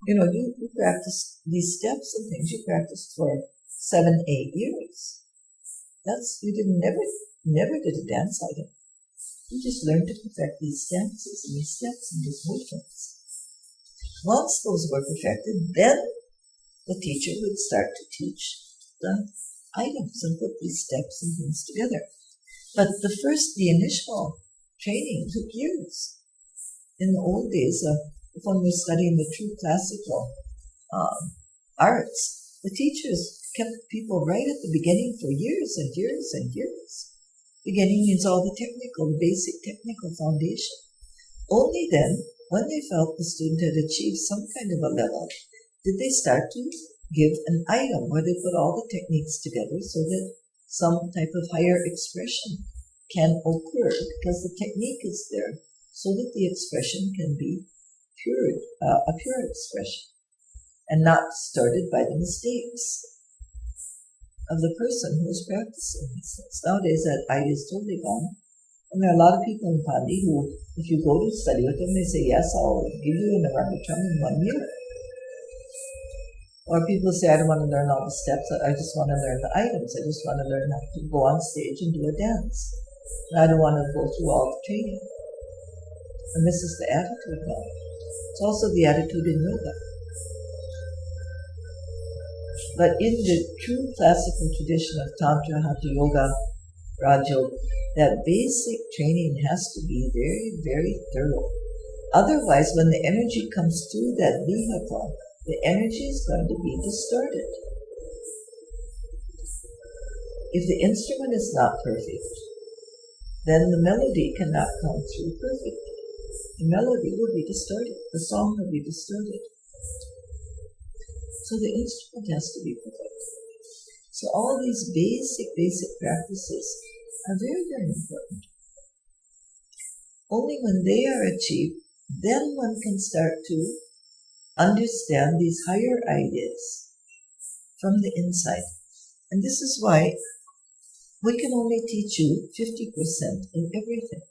you practiced these steps and things. You practiced for 7-8 years. You never did a dance item. You just learned to perfect these dances and these steps and these movements. Once those were perfected, then the teacher would start to teach the items and put these steps and things together. But the initial training took years. In the old days, if one was studying the true classical arts, the teachers kept people right at the beginning for years and years and years. Beginning means all the basic technical foundation. Only then, when they felt the student had achieved some kind of a level, did they start to give an item where they put all the techniques together so that some type of higher expression can occur, because the technique is there so that the expression can be a pure expression and not distorted by the mistakes of the person who is practicing these things. Nowadays that idea is totally gone. And there are a lot of people in Pandi who, if you go to study with them, they say, yes, I'll give you an Avargatram in 1 year. Or people say, I don't want to learn all the steps, I just want to learn the items. I just want to learn how to go on stage and do a dance. And I don't want to go through all the training. And this is the attitude now. It's also the attitude in yoga. But in the true classical tradition of Tantra, Hatha Yoga, Raj Yoga, that basic training has to be very, very thorough. Otherwise, when the energy comes through that vehicle, the energy is going to be distorted. If the instrument is not perfect, then the melody cannot come through perfectly. The melody will be distorted. The song will be distorted. So the instrument has to be perfect. So all these basic practices are very, very important. Only when they are achieved, then one can start to understand these higher ideas from the inside. And this is why we can only teach you 50% in everything.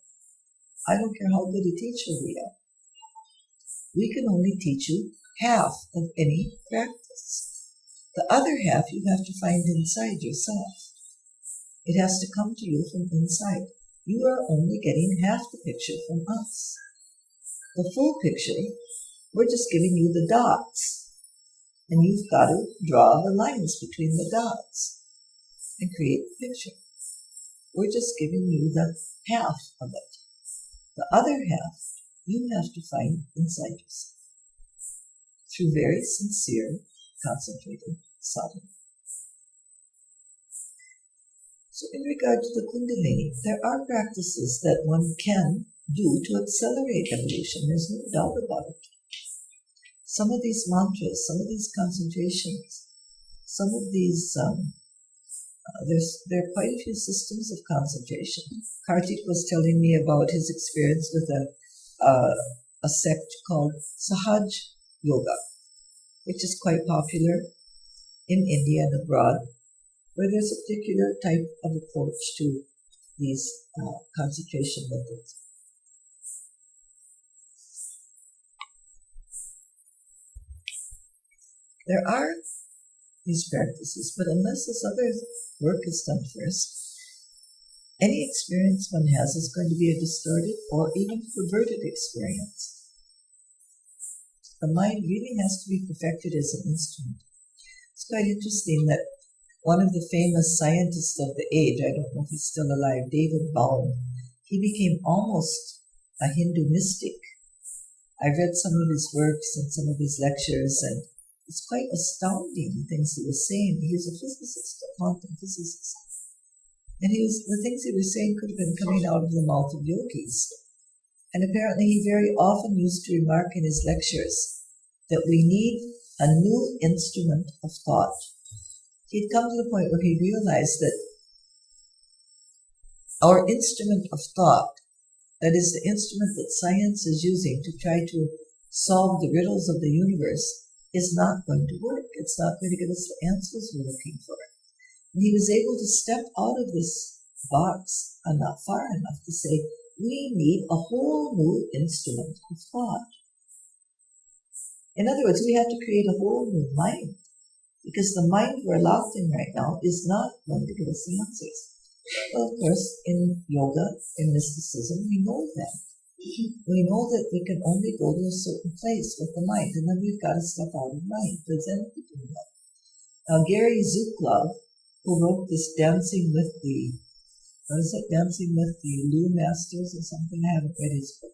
I don't care how good a teacher we are. We can only teach you half of any practice. The other half you have to find inside yourself. It has to come to you from inside. You are only getting half the picture from us. The full picture, we're just giving you the dots. And you've got to draw the lines between the dots and create the picture. We're just giving you the half of it. The other half, you have to find inside yourself through very sincere, concentrated sadhana. So in regard to the Kundalini, there are practices that one can do to accelerate evolution. There's no doubt about it. Some of these mantras, some of these concentrations, some of these, there are quite a few systems of concentration. Kartik was telling me about his experience with a sect called Sahaj Yoga, which is quite popular in India and abroad, where there's a particular type of approach to these concentration methods. There are these practices, but unless this other work is done first, any experience one has is going to be a distorted or even perverted experience. The mind really has to be perfected as an instrument. It's quite interesting that one of the famous scientists of the age, I don't know if he's still alive, David Bowen, he became almost a Hindu mystic. I've read some of his works and some of his lectures, and it's quite astounding the things he was saying. He was a physicist, a quantum physicist. And the things he was saying could have been coming out of the mouth of yogis. And apparently he very often used to remark in his lectures that we need a new instrument of thought. He'd come to the point where he realized that our instrument of thought, that is the instrument that science is using to try to solve the riddles of the universe, is not going to work. It's not going to give us the answers we're looking for. And he was able to step out of this box not far enough to say, we need a whole new instrument of thought. In other words, we have to create a whole new mind, because the mind we're locked in right now is not going to give us the answers. Well, of course, in yoga, in mysticism, we know that. We know that we can only go to a certain place with the mind, and then we've got to step out of mind. The Zen people do that. Now, Gary Zuklov, who wrote this Dancing with the Lu Masters or something, I haven't read his book.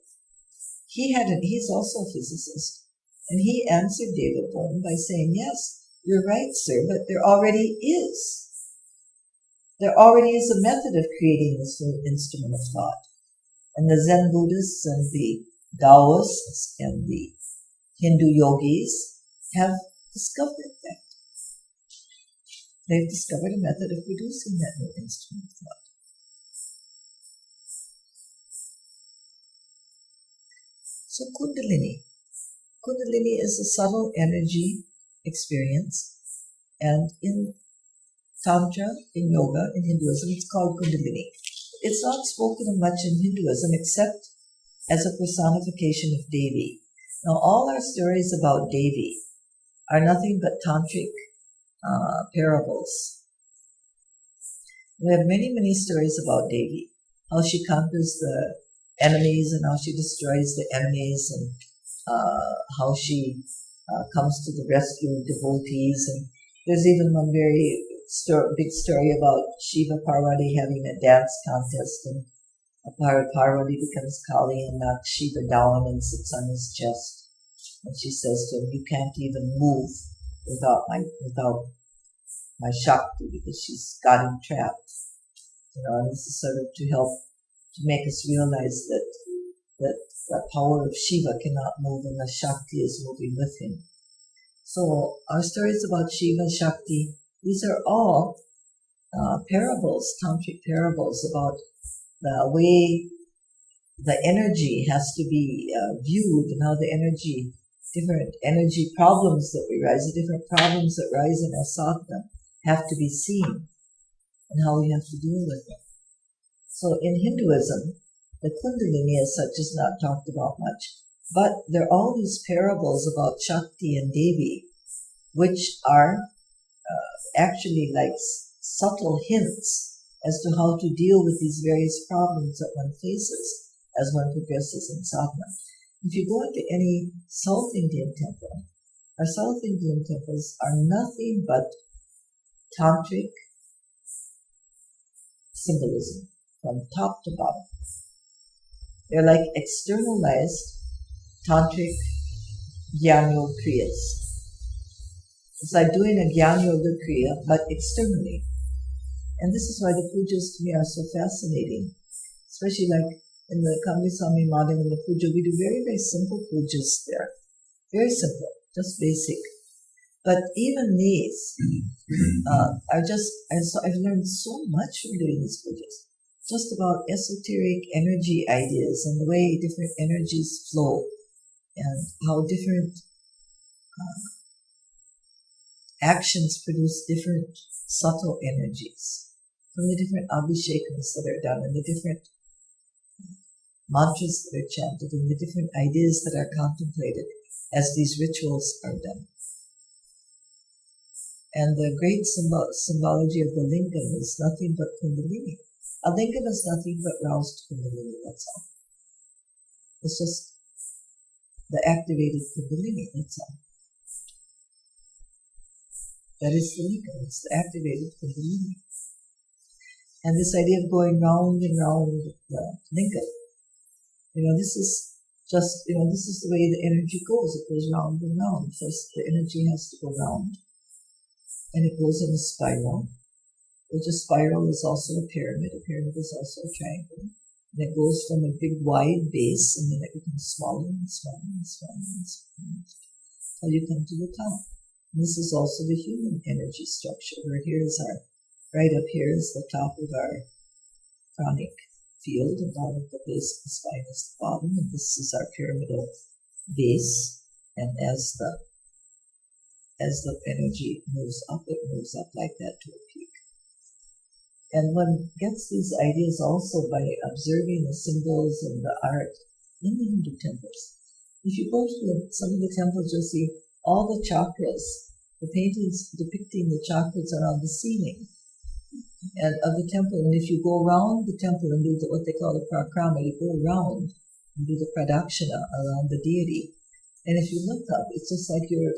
He's also a physicist, and he answered David Bowen by saying, yes, you're right, sir, but there already is a method of creating this new instrument of thought. And the Zen Buddhists and the Taoists and the Hindu yogis have discovered that. They've discovered a method of producing that new instrument of thought. So Kundalini. Kundalini is a subtle energy experience, and in Tantra, in yoga, in Hinduism, it's called Kundalini. It's not spoken of much in Hinduism except as a personification of Devi. Now, all our stories about Devi are nothing but tantric parables. We have many, many stories about Devi, how she conquers the enemies and how she destroys the enemies, and how she comes to the rescue of devotees. And there's even one very big story about Shiva Parvati having a dance contest, and Parvati becomes Kali and knocks Shiva down and sits on his chest. And she says to him, you can't even move without my Shakti, because she's got him trapped. And this is sort of to make us realize that the power of Shiva cannot move unless Shakti is moving with him. So our stories about Shiva, Shakti, these are all parables, tantric parables about the way the energy has to be viewed, and how the different energy problems that rise, the different problems that rise in our sadhana have to be seen, and how we have to deal with them. So in Hinduism, the Kundalini as such is not talked about much, but there are all these parables about Shakti and Devi, which are actually like subtle hints as to how to deal with these various problems that one faces as one progresses in sadhana. If you go into any South Indian temple, our South Indian temples are nothing but tantric symbolism from top to bottom. They're like externalized tantric Gyan Yoga Kriyas. It's like doing a Gyan Yoga Kriya, but externally. And this is why the pujas to me are so fascinating. Especially like in the Kamisami Madam and the puja, we do very, very simple pujas there. Very simple, just basic. But even these, I've learned so much from doing these pujas. Just about esoteric energy ideas and the way different energies flow and how different actions produce different subtle energies from the different abhishekams that are done and the different mantras that are chanted and the different ideas that are contemplated as these rituals are done. And the great symbology of the lingam is nothing but Kundalini. A lingam is nothing but roused Kundalini, that's all. It's just the activated Kundalini, that's all. That is the lingam, it's the activated Kundalini. And this idea of going round and round the lingam, this is just, this is the way the energy goes. It goes round and round. First, the energy has to go round, and it goes in a spiral, which a spiral is also a pyramid. A pyramid is also a triangle. And it goes from a big wide base, and then it becomes smaller and smaller and smaller and smaller until you come to the top. And this is also the human energy structure, where right up here is the top of our pranic field, and down at the base of the spine is the bottom, and this is our pyramidal base. And as the energy moves up, it moves up like that to a peak. And one gets these ideas also by observing the symbols and the art in the Hindu temples. If you go to some of the temples, you'll see all the chakras, the paintings depicting the chakras are on the ceiling and of the temple. And if you go around the temple and do what they call the parikrama, you go around and do the pradakshina around the deity. And if you look up, it's just like you're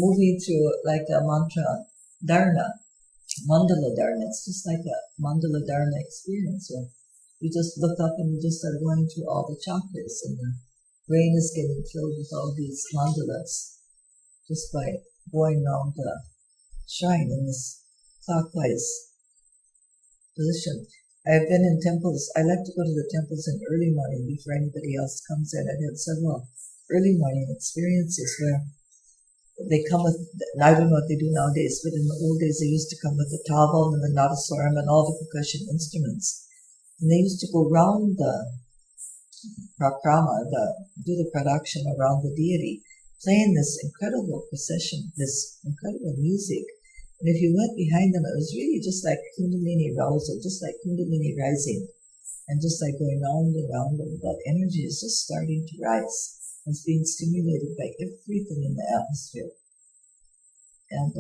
moving through like a mantra dharana, mandala dharana. It's just like a mandala dharana experience where you just look up and you just start going through all the chakras, and the brain is getting filled with all these mandalas just by going around the shrine in this clockwise position. I've been in temples. I like to go to the temples in early morning before anybody else comes in. I've had several early morning experiences where they come with, I don't know what they do nowadays, but in the old days they used to come with the tabal and the nadaswaram and all the percussion instruments. And they used to go round the prakrama, do the production around the deity, playing this incredible procession, this incredible music. And if you went behind them, it was really just like Kundalini arousal, just like Kundalini rising, and just like going round and round, and that energy is just starting to rise. It's being stimulated by everything in the atmosphere. And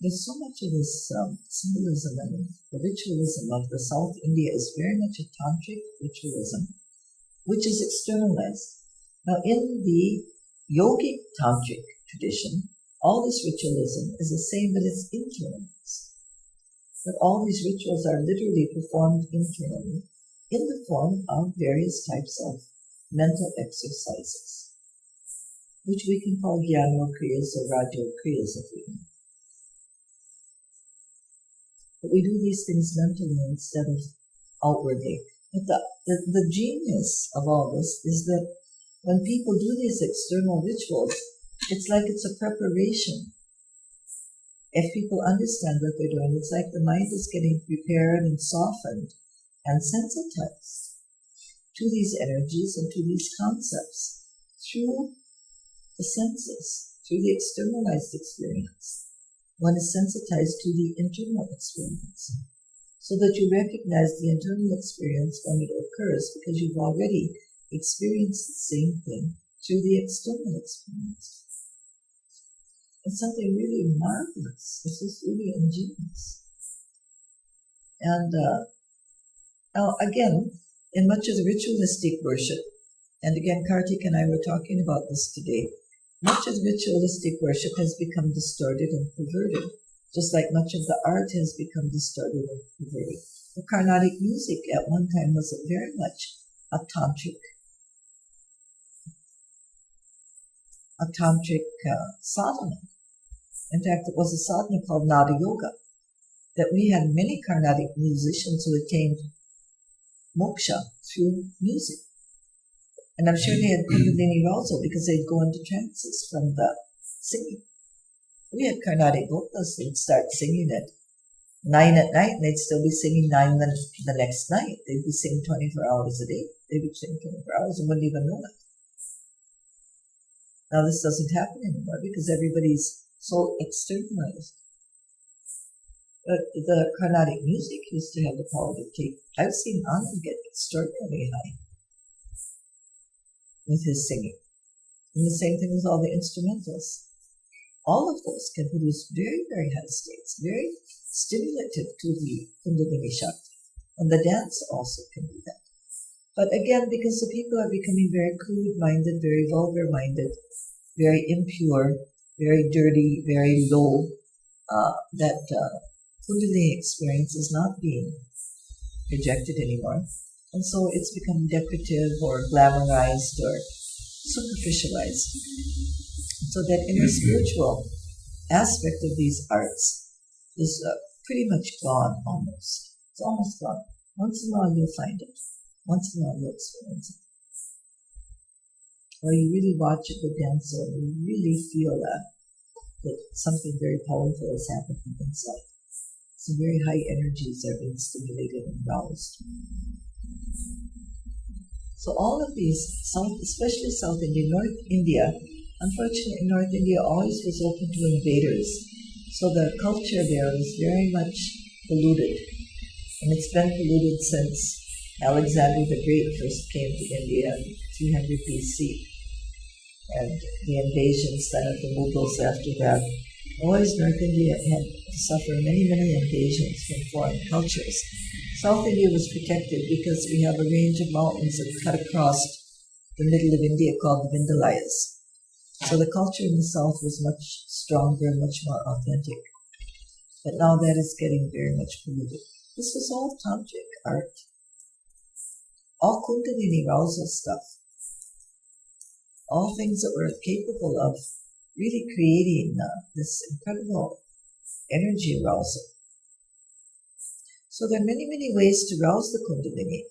there's so much of this symbolism and the ritualism of the South India is very much a tantric ritualism, which is externalized. Now, in the yogic tantric tradition, all this ritualism is the same, but it's internalized. But all these rituals are literally performed internally in the form of various types of mental exercises, which we can call Jnana Kriyas or Raja Kriyas if we can. But we do these things mentally instead of outwardly. But the genius of all this is that when people do these external rituals, it's like it's a preparation. If people understand what they're doing, it's like the mind is getting prepared and softened and sensitized to these energies and to these concepts through the senses, through the externalized experience. One is sensitized to the internal experience, so that you recognize the internal experience when it occurs, because you've already experienced the same thing through the external experience. It's something really marvelous. It's just really ingenious. And now again, in much of the ritualistic worship, and again Kartik and I were talking about this today, much of ritualistic worship has become distorted and perverted, just like much of the art has become distorted and perverted. The Carnatic music at one time was very much a tantric sadhana. In fact, it was a sadhana called Nada Yoga, that we had many Carnatic musicians who attained moksha through music. And I'm sure they had Kundalini arousal because they'd go into trances from the singing. We had Carnatic vocalists, they'd start singing at 9 at night and they'd still be singing 9 the next night. They'd be singing 24 hours a day. They would sing 24 hours and wouldn't even know it. Now this doesn't happen anymore because everybody's so externalized. But the Carnatic music used to have the power to take. I've seen Ananda get extraordinarily high with his singing. And the same thing with all the instrumentals. All of those can produce very, very high states, very stimulative to the Kundalini Shakti. And the dance also can do that. But again, because the people are becoming very crude-minded, very vulgar-minded, very impure, very dirty, very low, that Kundalini experience is not being projected anymore. And so it's become decorative or glamorized or superficialized. So that in the spiritual aspect of these arts is pretty much gone almost. It's almost gone. Once in a while you'll find it. Once in a while you'll experience it. Or you really watch a good dancer and you really feel that something very powerful is happening inside. Some very high energies are being stimulated and aroused. So all of these, especially South India, North India, unfortunately North India always was open to invaders. So the culture there was very much polluted. And it's been polluted since Alexander the Great first came to India in 300 BC. And the invasions then of the Mughals after that. Always North India had to suffer many, many invasions from foreign cultures. South India was protected because we have a range of mountains that cut across the middle of India called the Vindalayas. So the culture in the south was much stronger, much more authentic. But now that is getting very much polluted. This was all tantric art. All Kundalini arousal stuff. All things that were capable of really creating this incredible energy arousal. So there are many, many ways to rouse the Kundalini.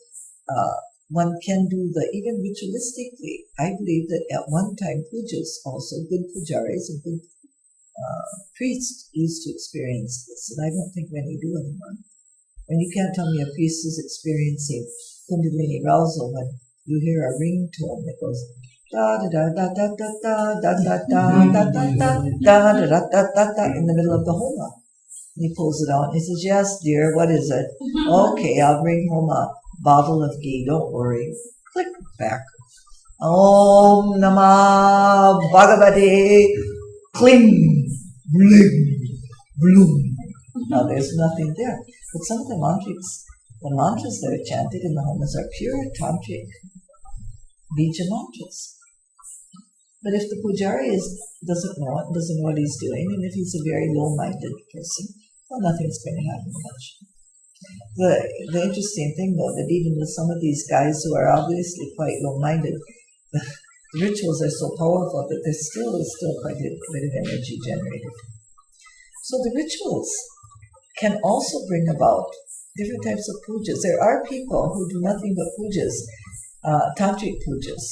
One can do even ritualistically. I believe that at one time pujas also, good pujaris and good priests used to experience this, and I don't think many do anymore. And you can't tell me a priest is experiencing Kundalini arousal when you hear a ringtone that goes da da da da da da da da da da da da da da da da da in the middle of the homa. And he pulls it out and he says, "Yes, dear, what is it?" "Okay, I'll bring home a bottle of ghee, don't worry." Click back. Om Namah Bhagavate Kling Bling Bloom. Now there's nothing there. But some of the mantras that are chanted in the homas are pure tantric bija mantras. But if the pujari doesn't know it, doesn't know what he's doing, and if he's a very low-minded person, well, nothing's going to happen much. The interesting thing, though, that even with some of these guys who are obviously quite low-minded, the rituals are so powerful that there still is quite a bit of energy generated. So the rituals can also bring about different types of pujas. There are people who do nothing but pujas, tantric pujas,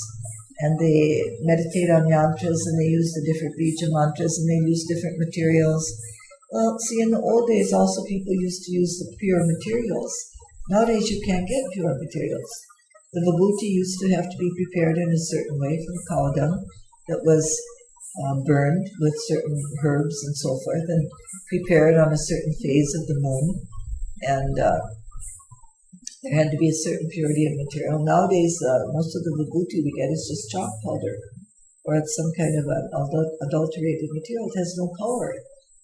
and they meditate on yantras and they use the different bija mantras and they use different materials. Well, see, in the old days also people used to use the pure materials. Nowadays you can't get pure materials. The vibhuti used to have to be prepared in a certain way from cow dung that was burned with certain herbs and so forth and prepared on a certain phase of the moon. And there had to be a certain purity of material. Nowadays, most of the vibhuti we get is just chalk powder, or it's some kind of an adulterated material. It has no power.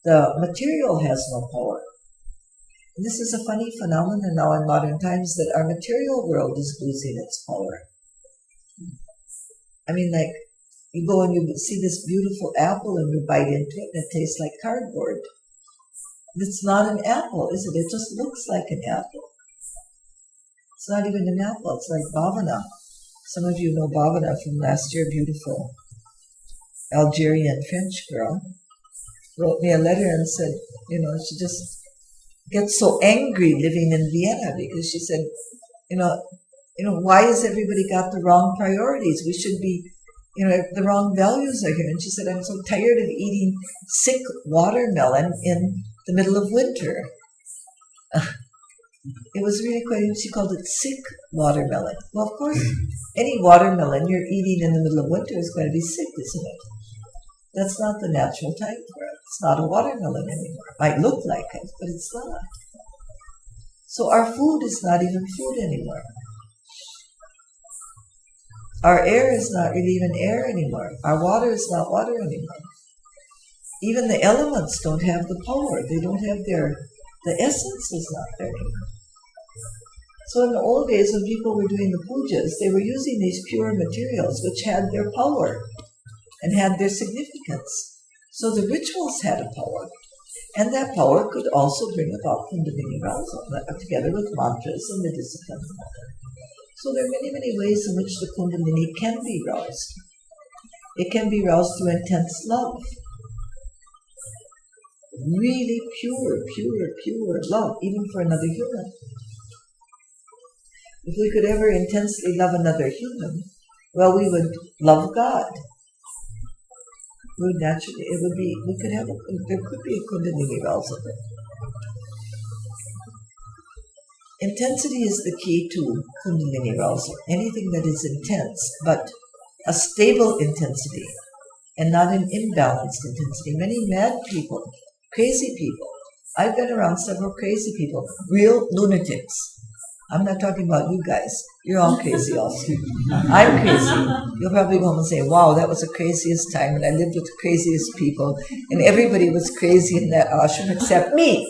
The material has no power. And this is a funny phenomenon now in modern times that our material world is losing its power. I mean, like, you go and you see this beautiful apple and you bite into it and it tastes like cardboard. It's not an apple, is it? It just looks like an apple. It's not even an apple, it's like Bhavana. Some of you know Bhavana from last year, beautiful Algerian French girl. Wrote me a letter and said, she just gets so angry living in Vienna because she said, why has everybody got the wrong priorities? We should be, the wrong values are here. And she said, I'm so tired of eating sick watermelon in the middle of winter. It was really quite, she called it sick watermelon. Well, of course, any watermelon you're eating in the middle of winter is going to be sick, isn't it? That's not the natural time for it. It's not a watermelon anymore. It might look like it, but it's not. So our food is not even food anymore. Our air is not really even air anymore. Our water is not water anymore. Even the elements don't have the power. They don't have the essence is not there anymore. So in the old days when people were doing the pujas, they were using these pure materials which had their power and had their significance. So the rituals had a power. And that power could also bring about Kundalini arousal, together with mantras and the discipline. So there are many, many ways in which the Kundalini can be roused. It can be roused through intense love. Really pure love, even for another human. If we could ever intensely love another human, well, we would love God. We would naturally, there could be a Kundalini arousal. Intensity is the key to Kundalini arousal. Anything that is intense, but a stable intensity, and not an imbalanced intensity. Many mad people, crazy people. I've been around several crazy people, real lunatics. I'm not talking about you guys. You're all crazy also. I'm crazy. You'll probably go home and say, wow, that was the craziest time, and I lived with the craziest people, and everybody was crazy in that ashram except me.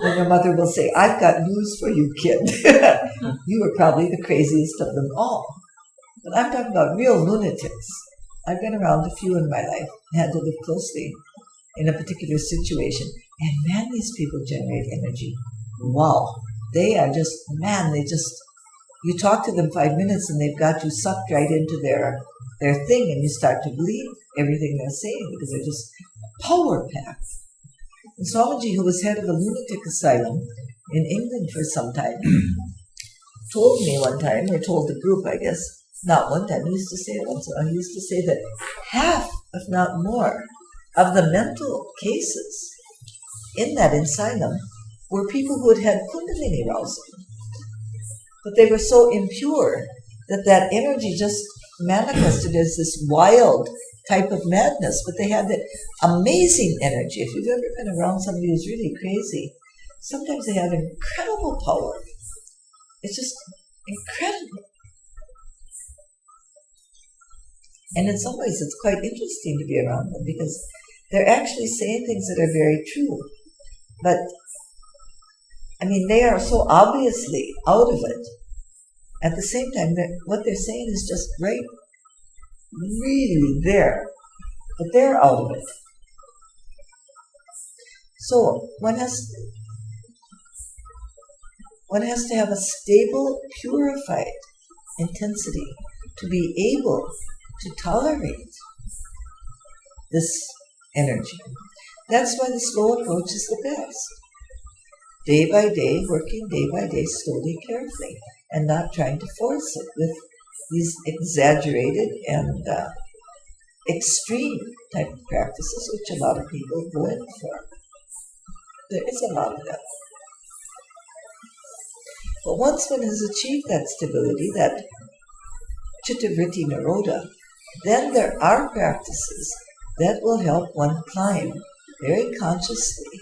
And your mother will say, I've got news for you, kid. You were probably the craziest of them all. But I'm talking about real lunatics. I've been around a few in my life, had to live closely in a particular situation, and man, these people generate energy. Wow, they are just, you talk to them 5 minutes and they've got you sucked right into their thing, and you start to believe everything they're saying because they're just power-packed. And Swamiji, who was head of a lunatic asylum in England for some time, told me one time, or told the group, I guess, not one time, he used to say it once, he used to say that half, if not more, of the mental cases in that asylum were people who had Kundalini arousal. But they were so impure that energy just manifested as this wild type of madness, but they had that amazing energy. If you've ever been around somebody who's really crazy, sometimes they have incredible power. It's just incredible. And in some ways it's quite interesting to be around them because they're actually saying things that are very true. But they are so obviously out of it. At the same time, what they're saying is just right, really there, but they're out of it. So one has to have a stable, purified intensity to be able to tolerate this energy. That's why the slow approach is the best. Day by day, working day by day, slowly, carefully, and not trying to force it with these exaggerated and extreme type of practices, which a lot of people go in for. There is a lot of that. But once one has achieved that stability, that chitta-vritti nirodha, then there are practices that will help one climb very consciously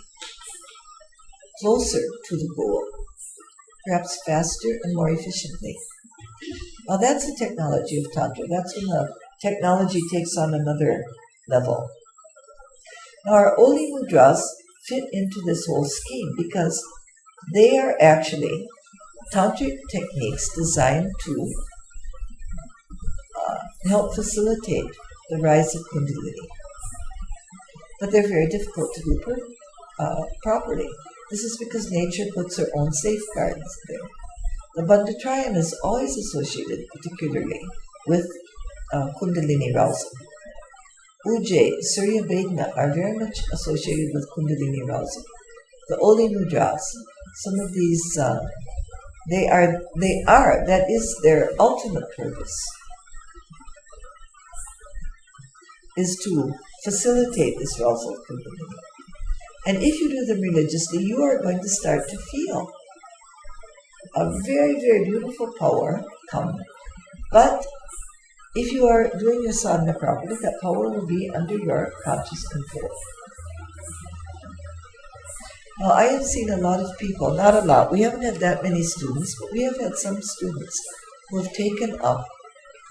closer to the goal, perhaps faster and more efficiently. Now that's the technology of Tantra. That's when the technology takes on another level. Now our Oli Mudras fit into this whole scheme because they are actually tantric techniques designed to help facilitate the rise of Kundalini. But they're very difficult to do properly. This is because nature puts her own safeguards there. The Bandhatrayam is always associated particularly with Kundalini arousal. Ujjayi, Surya Vedana are very much associated with Kundalini arousal. The Oli Mudras, some of these That is their ultimate purpose, is to facilitate this arousal of Kundalini. And if you do them religiously, you are going to start to feel a very, very beautiful power come. But if you are doing your sadhana properly, that power will be under your conscious control. Now, I have seen a lot of people, not a lot, we haven't had that many students, but we have had some students who have taken up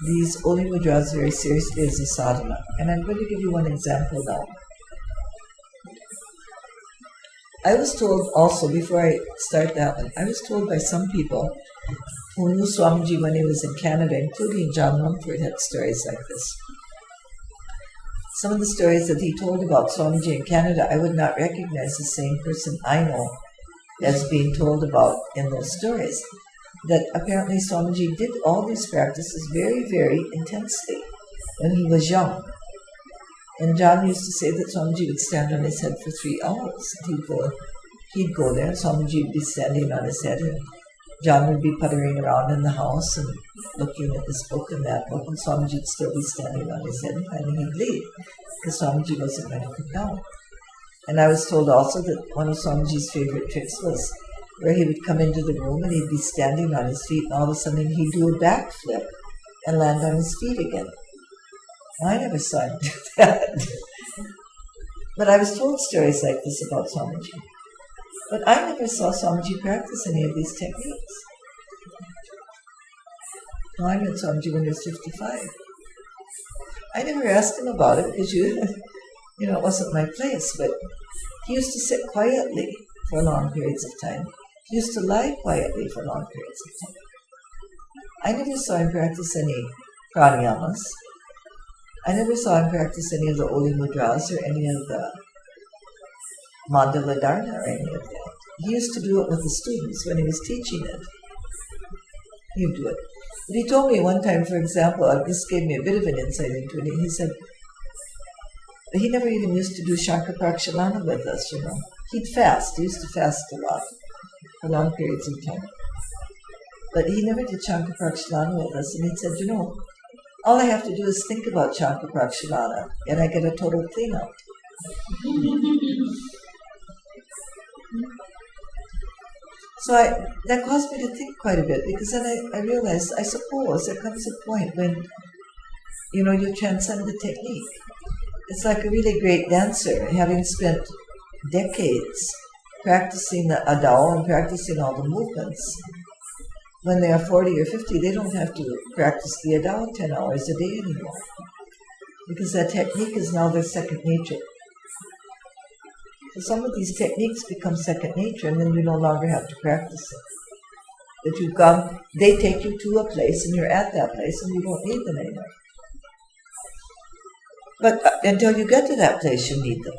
these Oli Mudras very seriously as a sadhana. And I'm going to give you one example now. I was told also, before I start that one, I was told by some people who knew Swamiji when he was in Canada, including John Mumford, had stories like this. Some of the stories that he told about Swamiji in Canada, I would not recognize the same person I know as being told about in those stories. That apparently Swamiji did all these practices very, very intensely when he was young. And John used to say that Swamiji would stand on his head for 3 hours. He'd go there, and Swamiji would be standing on his head, and John would be puttering around in the house and looking at this book and that book, and Swamiji would still be standing on his head, and finally he'd leave, because Swamiji wasn't going to come down. And I was told also that one of Swamiji's favorite tricks was where he would come into the room and he'd be standing on his feet, and all of a sudden he'd do a backflip and land on his feet again. I never saw him do that. But I was told stories like this about Swamiji. But I never saw Swamiji practice any of these techniques. Well, I met Swamiji when he was 55. I never asked him about it because, it wasn't my place. But he used to sit quietly for long periods of time. He used to lie quietly for long periods of time. I never saw him practice any pranayamas. I never saw him practice any of the Oli Mudras or any of the Mandala Dharana or any of that. He used to do it with the students when he was teaching it. He would do it. But he told me one time, for example, this gave me a bit of an insight into it. He said he never even used to do Shankar-Prakshalana with us, He'd fast. He used to fast a lot for long periods of time. But he never did Shankar-Prakshalana with us. And he said, all I have to do is think about Shankar-Prakshalana, and I get a total clean-out. So that caused me to think quite a bit, because then I realized, I suppose there comes a point when, you transcend the technique. It's like a really great dancer, having spent decades practicing the adao and practicing all the movements. When they are 40 or 50, they don't have to practice the adao 10 hours a day anymore, because that technique is now their second nature. So some of these techniques become second nature, and then you no longer have to practice it. They take you to a place, and you're at that place, and you don't need them anymore. But until you get to that place, you need them.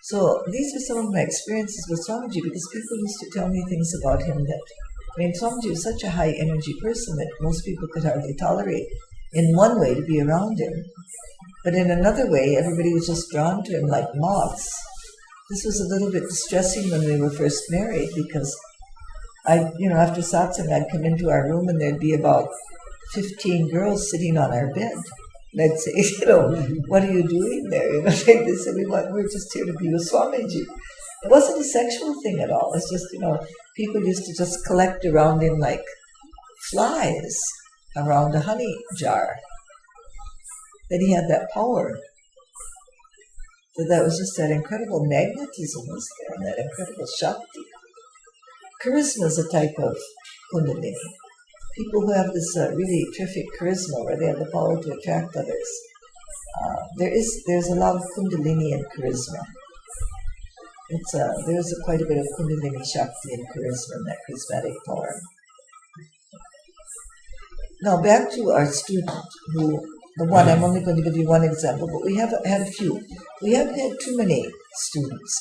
So these are some of my experiences with Swamiji, because people used to tell me things about him Swamiji was such a high energy person that most people could hardly tolerate in one way to be around him. But in another way, everybody was just drawn to him like moths. This was a little bit distressing when we were first married, because after satsang, I'd come into our room and there'd be about 15 girls sitting on our bed. And I'd say, what are you doing there? They said, we're just here to be with Swamiji. It wasn't a sexual thing at all. It's just, people used to just collect around him like flies around a honey jar. That he had that power. That was just that incredible magnetism was there, and that incredible Shakti. Charisma is a type of Kundalini. People who have this really terrific charisma, where they have the power to attract others. There's a lot of Kundalini and charisma. There's quite a bit of Kundalini Shakti and charisma and that charismatic power. Now back to our student, I'm only going to give you one example, but we have had a few. We haven't had too many students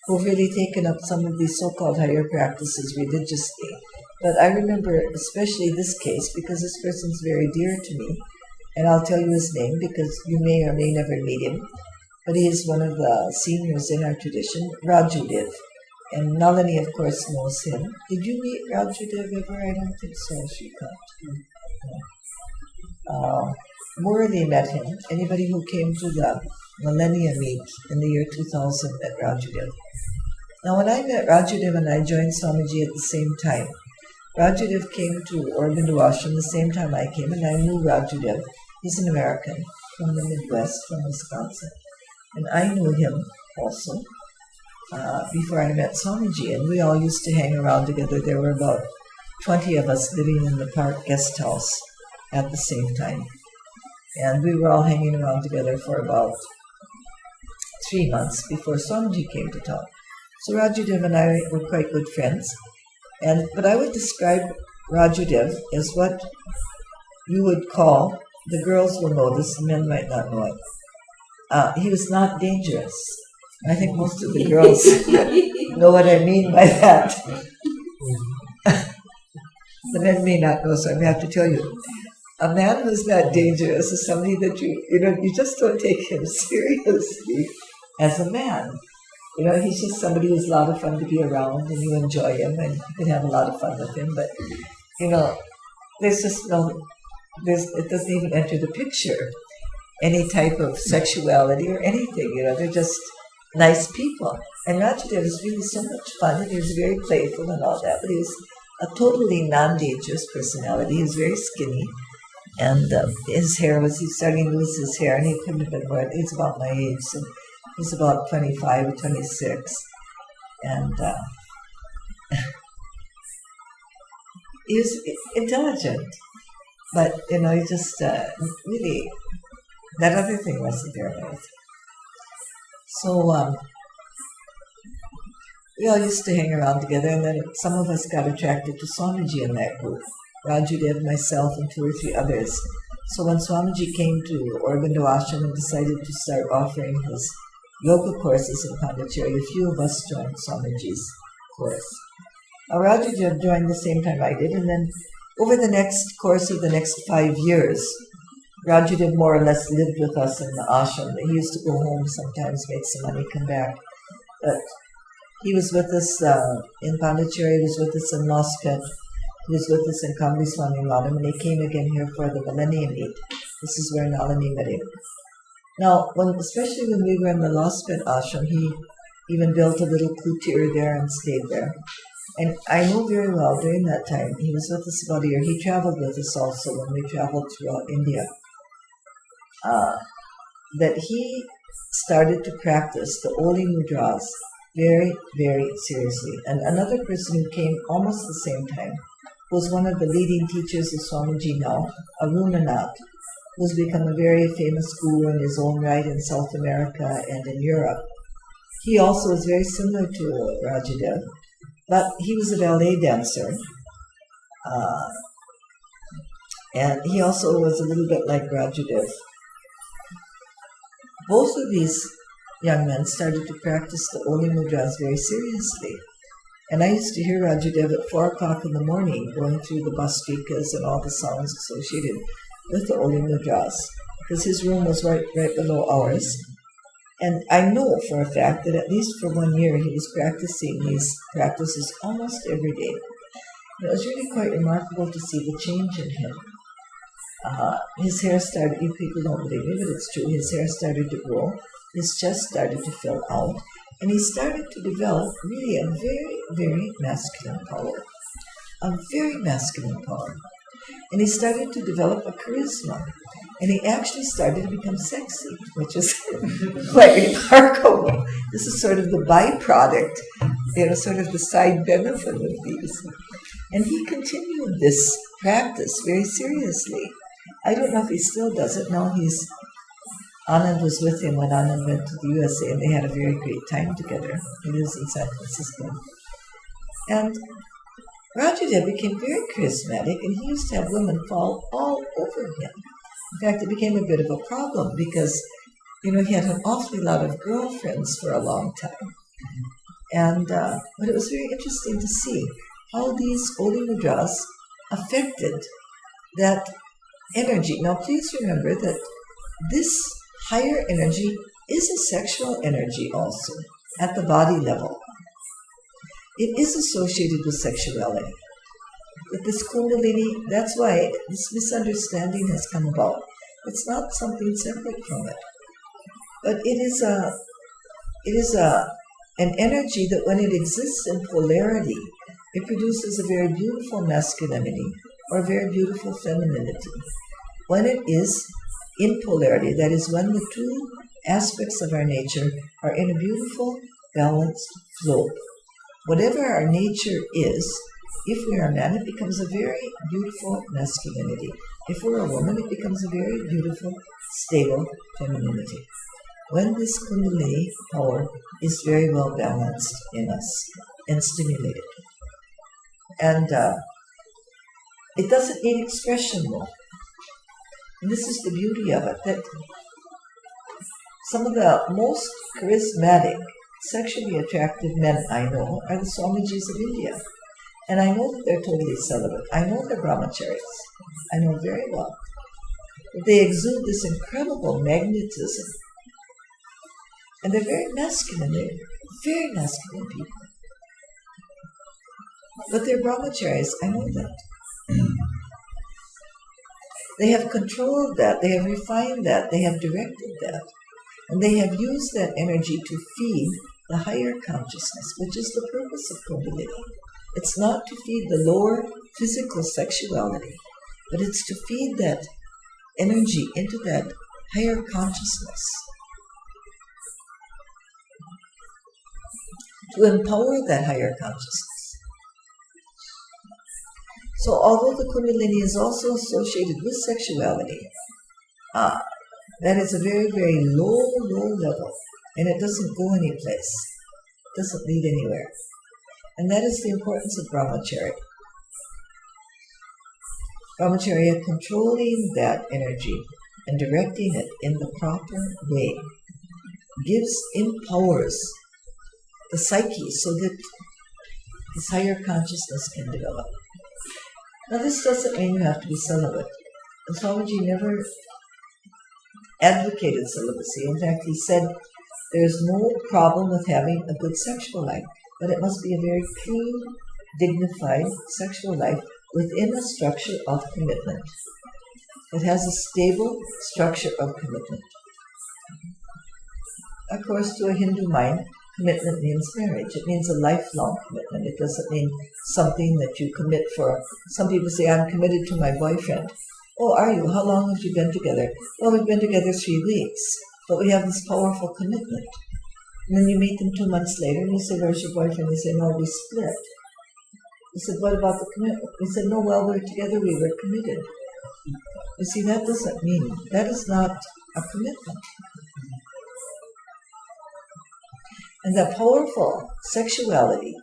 who've really taken up some of these so-called higher practices religiously. But I remember especially this case, because this person's very dear to me, and I'll tell you his name because you may or may never meet him. but he is one of the seniors in our tradition, Rajudev. And Nalini, of course, knows him. Did you meet Rajudev ever? I don't think so. She can't. Murali met him. Anybody who came to the Millennium Meet in the year 2000 met Rajudev. Now, when I met Rajudev and I joined Swamiji at the same time, Rajudev came to Aurobindo Ashram the same time I came, and I knew Rajudev. He's an American from the Midwest, from Wisconsin. And I knew him also before I met Swamiji, and we all used to hang around together. There were about 20 of us living in the park guest house at the same time. And we were all hanging around together for about 3 months before Swamiji came to town. So Rajudev and I were quite good friends. But I would describe Rajudev as what you would call, the girls will know this, the men might not know it. He was not dangerous. I think most of the girls know what I mean by that. The men may not know, so I have to tell you. A man who's not dangerous is somebody that you just don't take him seriously as a man. He's just somebody who's a lot of fun to be around, and you enjoy him, and you can have a lot of fun with him. But, there's just it doesn't even enter the picture, any type of sexuality or anything. They're just nice people. And Rajudev was really so much fun, and he was very playful and all that, but he was a totally non-dangerous personality. He was very skinny, and his hair he was starting to lose his hair, and he couldn't have been more, he's about my age, so he's about 25 or 26, and he was intelligent, but, he just really, that other thing wasn't there with. So we all used to hang around together, and then some of us got attracted to Swamiji in that group, Rajudev, myself, and 2 or 3 others. So when Swamiji came to Aurobindo Ashram and decided to start offering his yoga courses in Pondicherry, a few of us joined Swamiji's course. Rajudev joined the same time I did, and then over the next course of the next 5 years, Rajudev more or less lived with us in the ashram. He used to go home sometimes, make some money, come back. But he was with us in Pondicherry, he was with us in Lospet, he was with us in Kamli Swami Madam, and he came again here for the Millennium Meet. This is where Nalini met him. Now, especially when we were in the Lospet ashram, he even built a little kutir there and stayed there. And I know very well during that time, he was with us about a year. He traveled with us also when we traveled throughout India. That he started to practice the Oli Mudras very, very seriously. And another person who came almost the same time was one of the leading teachers of Swamiji now, Arunanath, who's become a very famous guru in his own right in South America and in Europe. He also is very similar to Rajudev, but he was a ballet dancer. And he also was a little bit like Rajudev. Both of these young men started to practice the Oli Mudras very seriously. And I used to hear Rajudev at 4 o'clock in the morning going through the bastrikas and all the songs associated with the Oli Mudras, because his room was right below ours. And I know for a fact that at least for 1 year he was practicing these practices almost every day. And it was really quite remarkable to see the change in him. His hair started, you people don't believe me, but it's true, his hair started to grow, his chest started to fill out, and he started to develop really a very, very masculine power. A very masculine power. And he started to develop a charisma. And he actually started to become sexy, which is quite remarkable. This is sort of the byproduct, sort of the side benefit of these. And he continued this practice very seriously. I don't know if he still does it. Now Anand was with him when Anand went to the USA, and they had a very great time together. He lives in San Francisco. And Rajudev became very charismatic, and he used to have women fall all over him. In fact, it became a bit of a problem because, he had an awfully lot of girlfriends for a long time. And but it was very interesting to see how these Oli Mudras affected that energy. Now, please remember that this higher energy is a sexual energy also at the body level. It is associated with sexuality. But this Kundalini, that's why this misunderstanding has come about. It's not something separate from it. But it is an energy that when it exists in polarity, it produces a very beautiful masculinity or a very beautiful femininity. When it is in polarity, that is when the two aspects of our nature are in a beautiful, balanced flow. Whatever our nature is, if we are a man, it becomes a very beautiful masculinity. If we're a woman, it becomes a very beautiful, stable femininity. When this Kundalini power is very well balanced in us and stimulated. And it doesn't need expression though. And this is the beauty of it, that some of the most charismatic, sexually attractive men I know are the Swamijis of India. And I know that they're totally celibate. I know they're brahmacharis. I know very well. But they exude this incredible magnetism. And they're very masculine. They're very masculine people. But they're brahmacharis. I know that. They have controlled that. They have refined that. They have directed that. And they have used that energy to feed the higher consciousness, which is the purpose of Kundalini. It's not to feed the lower physical sexuality, but it's to feed that energy into that higher consciousness. To empower that higher consciousness. So although the Kundalini is also associated with sexuality, that is a very, very low level, and it doesn't go any place. It doesn't lead anywhere. And that is the importance of brahmacharya. Brahmacharya controlling that energy and directing it in the proper way empowers the psyche so that this higher consciousness can develop. Now this doesn't mean you have to be celibate. And Swamiji never advocated celibacy. In fact, he said there's no problem with having a good sexual life, but it must be a very clean, dignified sexual life within a structure of commitment. It has a stable structure of commitment. Of course, to a Hindu mind, commitment means marriage. It means a lifelong commitment. It doesn't mean something that you commit for. Some people say, I'm committed to my boyfriend. Oh, are you? How long have you been together? Well, we've been together 3 weeks, but we have this powerful commitment. And then you meet them 2 months later and you say, where's your boyfriend? They say, no, we split. He said, what about the commitment? He said, no, while we were together, we were committed. You see, that doesn't mean, that is not a commitment. And the powerful sexuality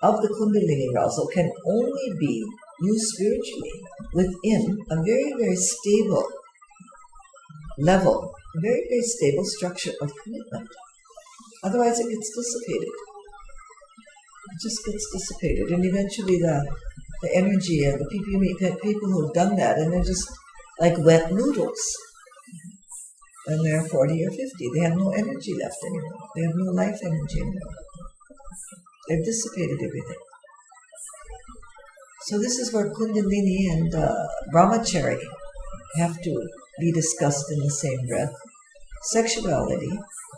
of the Kundalini arousal can only be used spiritually within a very, very stable level, a very, very stable structure of commitment. Otherwise it gets dissipated. It just gets dissipated. And eventually the energy and the people you meet, people who have done that, and they're just like wet noodles. When they're 40 or 50, they have no energy left anymore. They have no life energy anymore. They've dissipated everything. So this is where Kundalini and Brahmachari have to be discussed in the same breath. Sexuality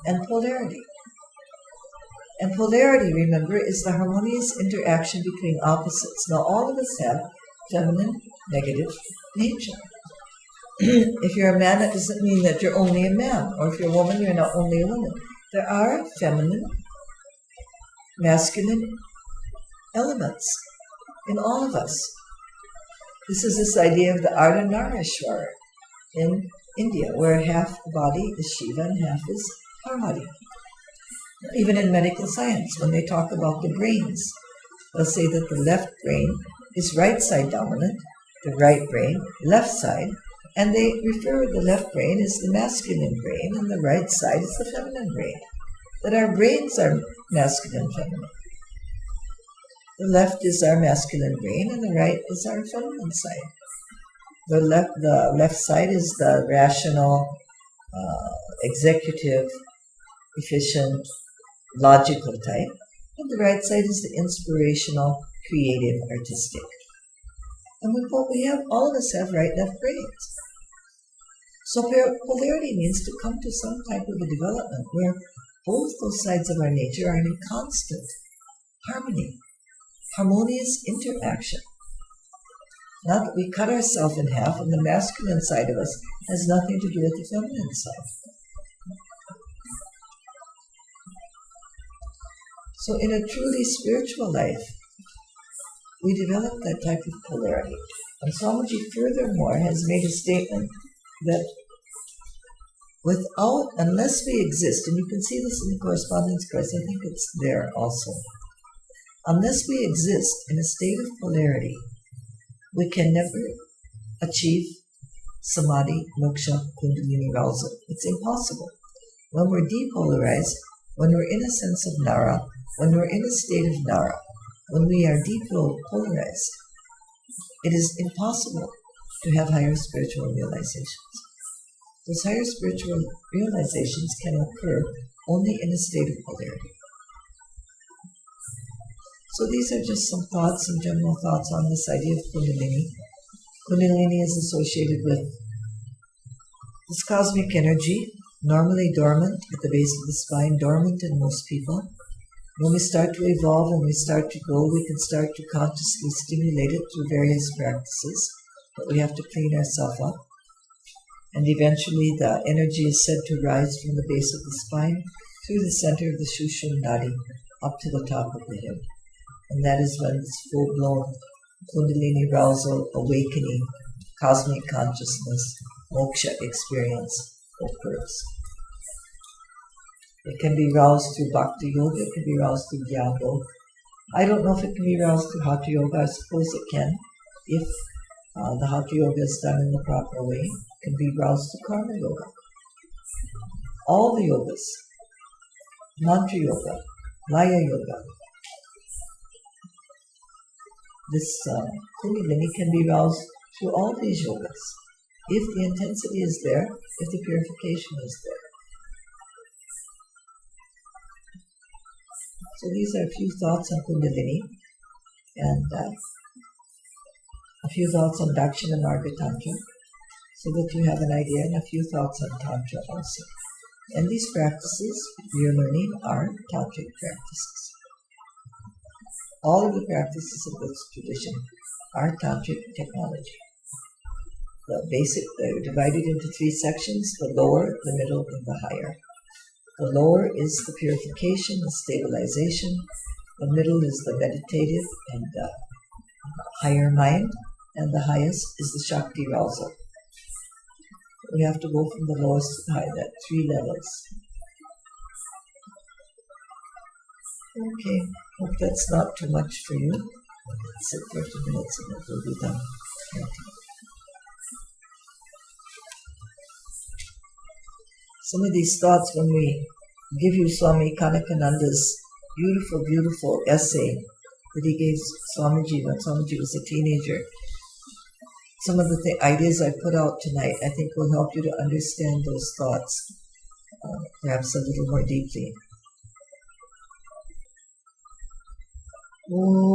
and polarity. And polarity, remember, is the harmonious interaction between opposites. Now all of us have feminine, negative nature. If you're a man, that doesn't mean that you're only a man. Or if you're a woman, you're not only a woman. There are feminine, masculine elements in all of us. This is this idea of the Ardhanarishwara in India, where half the body is Shiva and half is Parvati. Even in medical science, when they talk about the brains, they'll say that the left brain is right side dominant, the right brain, left side, and they refer to the left brain as the masculine brain and the right side is the feminine brain. That our brains are masculine and feminine. The left is our masculine brain and the right is our feminine side. The left side is the rational, executive, efficient, logical type. And the right side is the inspirational, creative, artistic. And we have, all of us have right, left, brains. So polarity means to come to some type of a development where both those sides of our nature are in constant harmony, harmonious interaction. Not that we cut ourselves in half and the masculine side of us has nothing to do with the feminine side. So in a truly spiritual life, we develop that type of polarity. And Swamiji furthermore has made a statement that unless we exist, and you can see this in the correspondence course, I think it's there also. Unless we exist in a state of polarity, we can never achieve samadhi, moksha, kundalini, arousal. It's impossible. When we're depolarized, when we're in a sense of nara, when we're in a state of nara, when we are depolarized, it is impossible to have higher spiritual realizations. Those higher spiritual realizations can occur only in a state of polarity. So these are just some thoughts, some general thoughts on this idea of Kundalini. Kundalini is associated with this cosmic energy, normally dormant at the base of the spine, dormant in most people. When we start to evolve, when we start to grow, we can start to consciously stimulate it through various practices, but we have to clean ourselves up. And eventually the energy is said to rise from the base of the spine through the center of the Shushum Nadi up to the top of the head. And that is when this full-blown Kundalini arousal, awakening, cosmic consciousness, moksha experience occurs. It can be roused through Bhakti Yoga, it can be roused through Jnana Yoga. I don't know if it can be roused through Hatha Yoga. I suppose it can, if the Hatha Yoga is done in the proper way. It can be roused through Karma Yoga. All the yogas, Mantra Yoga, Laya Yoga, this Kundalini can be roused through all these yogas, if the intensity is there, if the purification is there. So these are a few thoughts on Kundalini, and a few thoughts on Dakshina Marga Tantra, so that you have an idea, and a few thoughts on Tantra also. And these practices we are learning are Tantric practices. All of the practices of this tradition are Tantric technology. The basic, they're divided into three sections: the lower, the middle, and the higher. The lower is the purification, the stabilization. The middle is the meditative and higher mind. And the highest is the Shakti arousal. We have to go from the lowest to the high, that 3 levels. Okay, hope that's not too much for you. Let's sit 30 minutes and it will be done. Some of these thoughts, when we give you Swami Kanakananda's beautiful, beautiful essay that he gave Swamiji when Swamiji was a teenager, some of the ideas I put out tonight, I think will help you to understand those thoughts perhaps a little more deeply. Om.